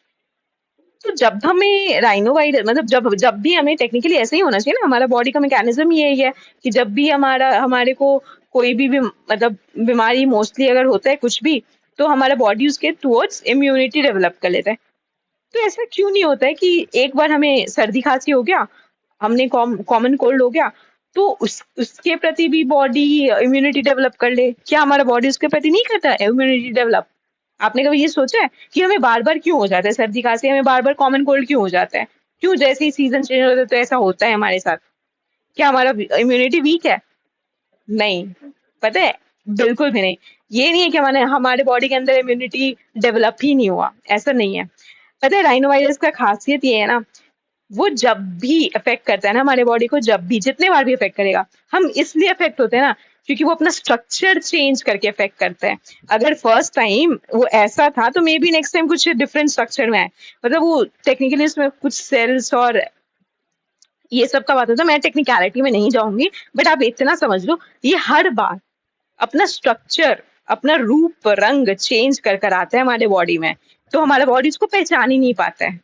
तो जब हमें राइनो वायरस मतलब जब जब भी हमें टेक्निकली ऐसे ही होना चाहिए ना, हमारा बॉडी का मैकेनिज्म यही है कि जब भी हमारे को कोई भी मतलब बीमारी मोस्टली अगर होता है कुछ भी, तो हमारा बॉडी उसके टुवर्ड्स इम्यूनिटी डेवलप कर लेता है। तो ऐसा क्यों नहीं होता है कि एक बार हमें सर्दी खांसी हो गया, हमने कॉमन कोल्ड हो गया, तो उसके प्रति भी बॉडी इम्यूनिटी डेवलप कर ले? क्या हमारा बॉडी उसके प्रति नहीं करता इम्यूनिटी डेवलप? आपने कभी ये सोचा है कि हमें बार बार क्यों हो जाता है सर्दी खांसी, हमें बार बार कॉमन कोल्ड क्यों हो जाता है? क्यों जैसे ही सीजन चेंज होता है तो ऐसा होता है हमारे साथ? क्या हमारा इम्यूनिटी वीक है? नहीं, पता है, बिल्कुल भी नहीं। ये नहीं है कि हमारे हमारे बॉडी के अंदर इम्यूनिटी डेवलप ही नहीं हुआ, ऐसा नहीं है। पता है राइनो वायरस का खासियत ये है ना, वो जब भी अफेक्ट करता है ना हमारे बॉडी को, जब भी जितने बार भी अफेक्ट करेगा, हम इसलिए अफेक्ट होते हैं ना क्योंकि वो अपना स्ट्रक्चर चेंज करके अफेक्ट करता है। अगर फर्स्ट टाइम वो ऐसा था तो मे बी नेक्स्ट टाइम कुछ डिफरेंट स्ट्रक्चर में आए, मतलब वो टेक्निकली उसमें कुछ सेल्स और ये सब का बात होता है, मैं टेक्निकलिटी में नहीं जाऊंगी, बट आप इतना समझ लो, ये हर बार अपना स्ट्रक्चर, अपना रूप रंग चेंज कर कर आता है हमारे बॉडी में, तो हमारा बॉडी उसको पहचान ही नहीं पाता है।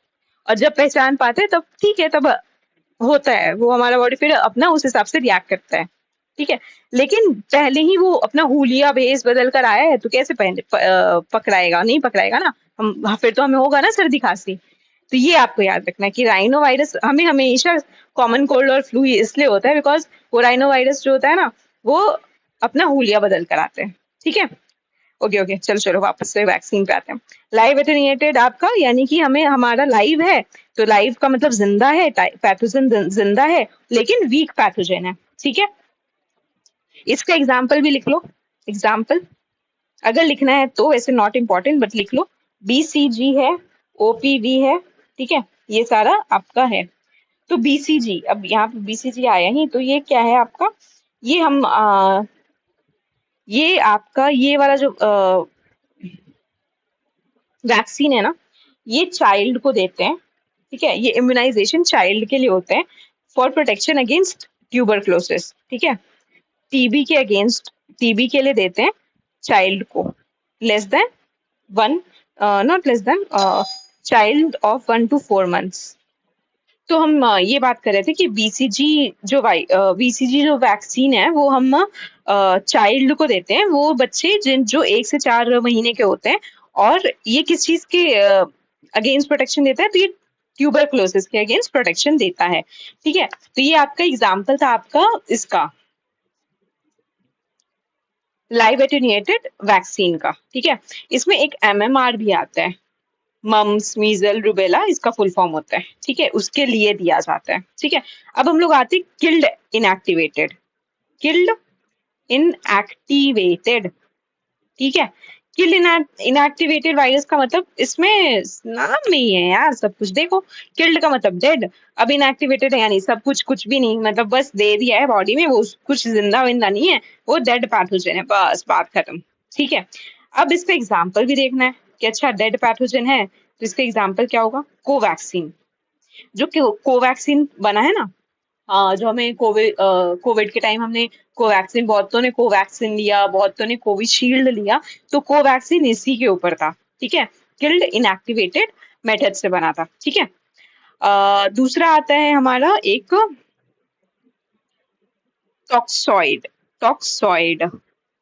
और जब पहचान पाते हैं तब ठीक है, तब होता है वो, हमारा बॉडी फिर अपना उस हिसाब से रिएक्ट करता है, ठीक है। लेकिन पहले ही वो अपना हुलिया भेस बदल कर आया है तो कैसे पकड़ाएगा? नहीं पकड़ाएगा ना, हम फिर तो हमें होगा ना सर्दी खांसी। तो ये आपको याद रखना है कि राइनो वायरस हमें हमेशा कॉमन कोल्ड और फ्लू इसलिए होता है बिकॉज वो राइनो वायरस जो होता है ना, वो अपना हुलिया बदल कर आते हैं, ठीक है। ओके ओके, चलो चलो वापस से वैक्सीन पे आते हैं। लाइव एटेन्यूएटेड आपका यानी कि हमें हमारा लाइव है, तो लाइव का मतलब जिंदा है, पैथोजन जिंदा है लेकिन वीक पैथोजन है, ठीक है। इसका एग्जाम्पल भी लिख लो, एग्जाम्पल अगर लिखना है तो, वैसे नॉट इम्पॉर्टेंट बट लिख लो। बीसीजी है, ओपीवी है, ठीक है, ये सारा आपका है। तो बीसीजी, अब यहाँ पे बीसीजी आया ही, तो ये क्या है आपका? ये हम ये आपका ये वाला जो वैक्सीन है ना, ये चाइल्ड को देते हैं, ठीक है। ये इम्यूनाइजेशन चाइल्ड के लिए होते हैं फॉर प्रोटेक्शन अगेंस्ट ट्यूबरक्लोसिस, ठीक है। टीबी के अगेंस्ट, टीबी के लिए देते हैं चाइल्ड को, less than one, not less than, child of 1 to 4 months। तो हम ये बात कर रहे थे कि बीसीजी जो वैक्सीन है वो हम चाइल्ड को देते हैं, वो बच्चे जिन जो 1 से 4 महीने के होते हैं। और ये किस चीज के अगेंस्ट प्रोटेक्शन देता है? तो ये ट्यूबरक्लोसिस के अगेंस्ट प्रोटेक्शन देता है, ठीक है। तो ये आपका एग्जाम्पल था आपका इसका लाइव एटेन्यूएटेड वैक्सीन का, ठीक है। इसमें एक एमएमआर भी आता है, मम्स मीजल रूबेला इसका फुल फॉर्म होता है, ठीक है, उसके लिए दिया जाता है, ठीक है। अब हम लोग आते हैं किल्ड इनएक्टिवेटेड, किल्ड इनएक्टिवेटेड, ठीक है। किल्ड इनएक्टिवेटेड वायरस का मतलब, इसमें नाम नहीं है यार, सब कुछ देखो, किल्ड का मतलब डेड, अब इनएक्टिवेटेड है यानी सब कुछ कुछ भी नहीं, मतलब बस दे दिया है बॉडी में, वो कुछ जिंदा विंदा नहीं है, वो डेड पैथोजन है, बस बात खत्म, ठीक है। अब इसका एग्जाम्पल भी देखना है कि अच्छा डेड पैथोजन है तो इसका एग्जाम्पल क्या होगा? कोवैक्सीन, जो कोवैक्सीन बना है ना, जो हमें कोविड के टाइम हमने कोवैक्सीन, बहुतों ने कोवैक्सीन लिया, बहुतों ने कोविशील्ड लिया, तो कोवैक्सीन इसी के ऊपर था, ठीक है। किल्ड इनएक्टिवेटेड मेथड से बना था, ठीक है। दूसरा आता है हमारा एक टॉक्सॉइड, टॉक्सॉइड,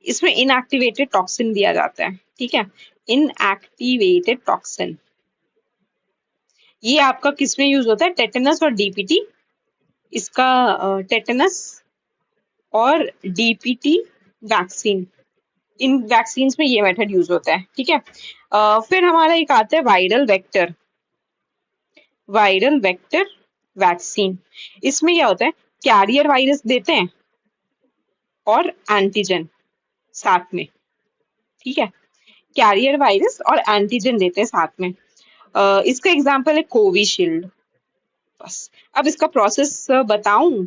इसमें इनएक्टिवेटेड टॉक्सिन दिया जाता है, ठीक है, इनएक्टिवेटेड टॉक्सिन। ये आपका किसमें यूज होता है? टेटनस और डीपीटी, इसका टेटनस और डीपीटी वैक्सीन, इन वैक्सीन में ये मेथड यूज होता है, ठीक है। फिर हमारा एक आता है viral vector, viral vector vaccine. इसमें क्या होता है? कैरियर वायरस देते हैं और एंटीजन साथ में, ठीक है, कैरियर वायरस और एंटीजन देते हैं साथ में। इसका एग्जाम्पल है कोविशील्ड, बस। अब इसका प्रोसेस बताऊं?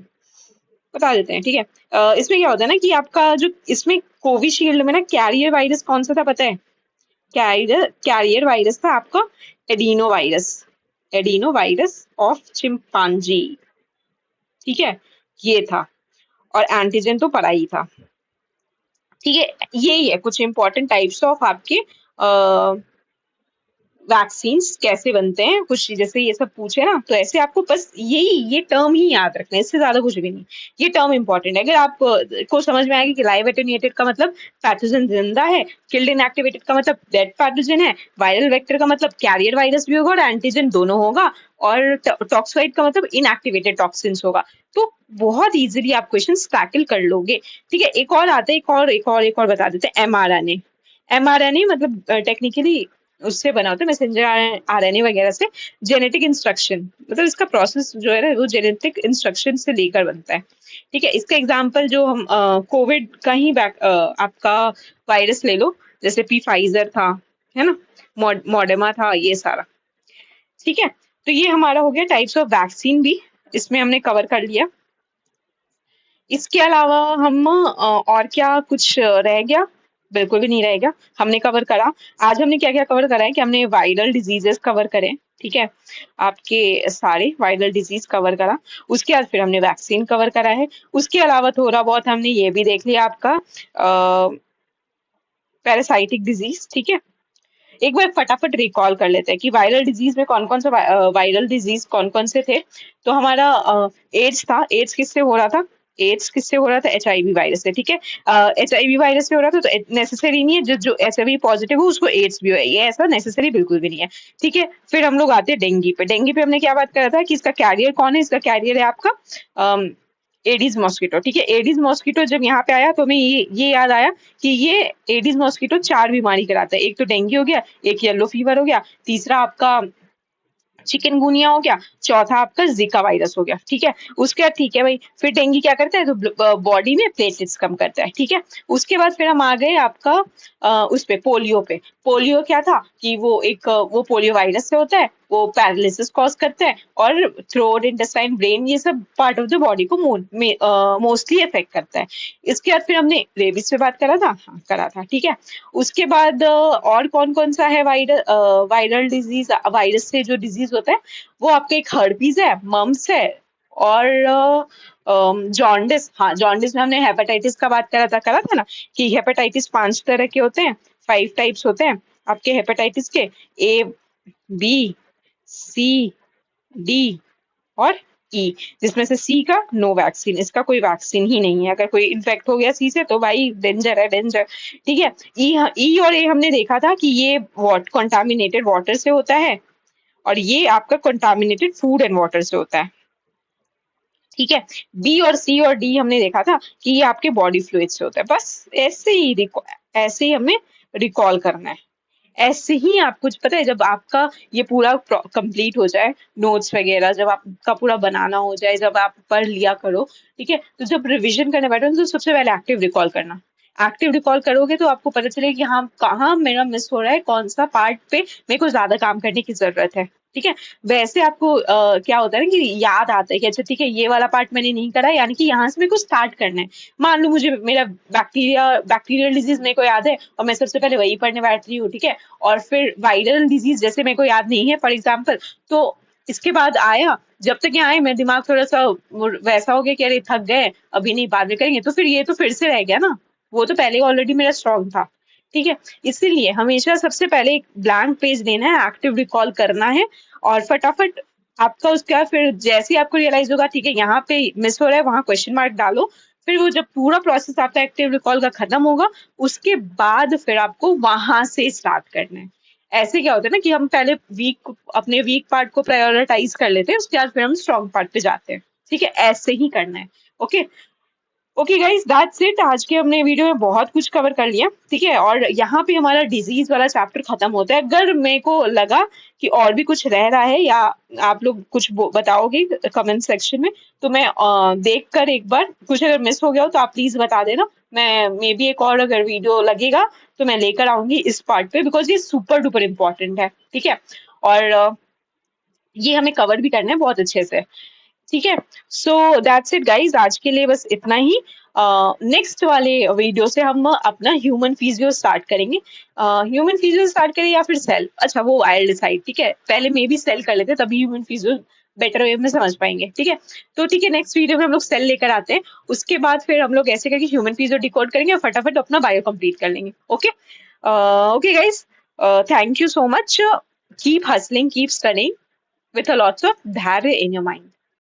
बता देते हैं, ठीक है। इसमें क्या होता है ना कि आपका जो इसमें कोविशील्ड में ना कैरियर वायरस कौन सा था पता है? कैरियर वायरस था आपका adeno virus, adeno virus of chimpanzee, ठीक है, ये था। और एंटीजन तो पढ़ा ही था। ठीक है, यही है कुछ इंपॉर्टेंट टाइप्स ऑफ आपके वैक्सीन्स कैसे बनते हैं, कुछ जैसे ये सब पूछे ना, तो ऐसे आपको बस ये टर्म ही याद रखना है, इससे ज्यादा कुछ भी नहीं। ये टर्म इंपॉर्टेंट है। अगर आप को समझ में आएगा कि लाइव एटेन्यूएटेड का मतलब पैथोजन जिंदा है, किल्ड इनएक्टिवेटेड का मतलब डेड पैथोजन है, वायरल वेक्टर का मतलब कैरियर वायरस भी होगा और एंटीजन दोनों होगा, और टॉक्सोइड का मतलब इनएक्टिवेटेड टॉक्सिन्स होगा, तो बहुत इजीली आप क्वेश्चन टैकल कर लोगे। ठीक है, एक और आता है, एक और बता देते हैं, एमआरएनए। एमआरएनए मतलब टेक्निकली उससे बना होता है, मैसेंजर आरएनए वगैरह से। जेनेटिक इंस्ट्रक्शन मतलब इसका प्रोसेस जो है ना, वो जेनेटिक इंस्ट्रक्शन से लेकर बनता है। ठीक है, इसका एग्जांपल जो हम कोविड का ही आपका वायरस ले लो, जैसे पी फाइजर था, है ना, मॉडर्ना था, ये सारा। ठीक है, तो ये हमारा हो गया टाइप्स ऑफ वैक्सीन भी, इसमें हमने कवर कर लिया। इसके अलावा हम और क्या कुछ रह गया? बिल्कुल भी नहीं रह गया, हमने कवर करा। आज हमने क्या क्या कवर करा है कि हमने वायरल डिजीजेस कवर करे। ठीक है, आपके सारे वायरल डिजीज कवर करा। उसके बाद फिर हमने वैक्सीन कवर करा है। उसके अलावा थोड़ा बहुत हमने ये भी देख लिया आपका पैरासाइटिक डिजीज। ठीक है, एक बार फटाफट रिकॉल कर लेते हैं कि वायरल डिजीज में कौन कौन से वायरल डिजीज कौन कौन से थे। तो हमारा एड्स था। एड्स किससे हो रहा था? एड्स किससे हो रहा था? एचआईवी वायरस से। ठीक है, एचआईवी वायरस से हो रहा था, तो नेसेसरी नहीं है जो एचआईवी पॉजिटिव हो उसको एड्स भी हो, ये ऐसा नेसेसरी बिल्कुल भी नहीं है। ठीक है, फिर हम लोग आते हैं डेंगू पे। डेंगू पे हमने क्या बात करा था कि इसका कैरियर कौन है? इसका कैरियर है आपका एडिस मॉस्किटो। ठीक है, एडिस मॉस्किटो जब यहाँ पे आया तो हमें ये याद आया कि ये एडिस मॉस्किटो 4 बीमारी कराता है। एक तो डेंगू हो गया, एक येलो फीवर हो गया, तीसरा आपका चिकनगुनिया हो गया, चौथा आपका जिका वायरस हो गया। ठीक है, उसके बाद ठीक है भाई, फिर डेंगू क्या करता है? तो बॉडी में प्लेटलेट्स कम करता है। ठीक है, उसके बाद फिर हम आ गए आपका उस पे पोलियो पे। पोलियो क्या था कि वो पोलियो वायरस से होता है, वो पैरालिसिस कॉज करता है और थ्रोट, इंटेस्टाइन, ब्रेन, ये सब पार्ट ऑफ द बॉडी को मोस्टली इफेक्ट करता है। इसके बाद फिर हमने रेबीज पे बात करा था, हाँ करा था। ठीक है, उसके बाद और कौन कौन सा है वायरल डिजीज, वायरस से जो डिजीज होता है, वो आपका एक हर्पीज है, मम्स है, और जॉन्डिस। हाँ, जॉन्डिस में हमने हेपेटाइटिस का बात करा था ना, कि हेपेटाइटिस 5 तरह के होते हैं, 5 टाइप्स होते हैं आपके हेपेटाइटिस के, ए, बी, सी, डी और ई। जिसमें से सी का नो वैक्सीन, इसका कोई वैक्सीन ही नहीं है। अगर कोई इन्फेक्ट हो गया सी से तो भाई डेंजर है, डेंजर। ठीक है, ई और ए हमने देखा था कि ये कंटामिनेटेड वाटर से होता है, और ये आपका कंटामिनेटेड फूड एंड वाटर से होता है। ठीक है, बी और सी और डी हमने देखा था कि ये आपके बॉडी फ्लूइड से होता है। बस ऐसे ही हमें रिकॉल करना है। ऐसे ही आप कुछ पता है, जब आपका ये पूरा कंप्लीट हो जाए, नोट्स वगैरह जब आपका पूरा बनाना हो जाए, जब आप पढ़ लिया करो, ठीक है, तो जब रिवीजन करने बैठो तो सबसे पहले एक्टिव रिकॉल करना। एक्टिव रिकॉल करोगे तो आपको पता चलेगा कि हाँ कहाँ मेरा मिस हो रहा है, कौन सा पार्ट पे मेरे को ज्यादा काम करने की जरूरत है। ठीक है, वैसे आपको क्या होता है ना कि याद आता है कि अच्छा ठीक है, ये वाला पार्ट मैंने नहीं करा, यानी कि यहाँ से मेरे को स्टार्ट करना है। मान लो मुझे मेरा बैक्टीरियल डिजीज मेरे को याद है और मैं सबसे पहले वही पढ़ने बैठ रही हूँ। ठीक है, और फिर वायरल डिजीज जैसे मेरे को याद नहीं है फॉर एग्जाम्पल, तो इसके बाद आया, जब तक यहाँ आए मेरा दिमाग थोड़ा सा वैसा हो गया कि अरे थक गए, अभी नहीं, बाद में करेंगे, तो फिर ये तो फिर से रह गया ना, वो तो पहले ऑलरेडी मेरा स्ट्रांग था। ठीक है, इसीलिए हमेशा सबसे पहले एक ब्लैंक पेज देना है, एक्टिव रिकॉल करना है, और फटाफट आपका उसके बाद फिर जैसे ही आपको रियलाइज होगा ठीक है यहाँ पे मिस हो रहा है, वहां क्वेश्चन मार्क डालो। फिर वो जब पूरा प्रोसेस आपका एक्टिव रिकॉल का खत्म होगा, उसके बाद फिर आपको वहां से स्टार्ट करना है। ऐसे क्या होता है ना कि हम पहले अपने वीक पार्ट को प्रायोरिटाइज कर लेते हैं, उसके बाद फिर हम स्ट्रॉन्ग पार्ट पे जाते हैं। ठीक है, ऐसे ही करना है। Okay, okay guys, that's it. आज के हमने वीडियो में बहुत कुछ कवर कर लिया। ठीक है, और यहाँ पे हमारा डिजीज वाला चैप्टर खत्म होता है। अगर मेरे को लगा कि और भी कुछ रह रहा है, या आप लोग कुछ बताओगे कमेंट सेक्शन में, तो मैं देख कर एक बार कुछ अगर मिस हो गया हो तो आप प्लीज बता देना। मैं मे बी एक और अगर वीडियो लगेगा तो मैं लेकर आऊंगी इस पार्ट पे, बिकॉज ये सुपर डुपर इम्पोर्टेंट है। ठीक है, और ये हमें कवर भी करना है बहुत अच्छे से। ठीक है, सो दैट्स इट गाइज, आज के लिए बस इतना ही। नेक्स्ट वाले वीडियो से हम अपना ह्यूमन फिजियो स्टार्ट करेंगे। ह्यूमन फिजियो स्टार्ट करें या फिर सेल, अच्छा वो आई डिसाइड। ठीक है, पहले मे बी सेल कर लेते तभी ह्यूमन फिजियो बेटर वे में समझ पाएंगे। ठीक है, तो ठीक है, नेक्स्ट वीडियो में हम लोग सेल लेकर आते हैं, उसके बाद फिर हम लोग ऐसे करके ह्यूमन पीजो डिकोड करेंगे और फटाफट अपना बायो कंप्लीट कर लेंगे। Okay, okay guys, thank you so much. Keep hustling, keep studying with a lots of dharya in your mind.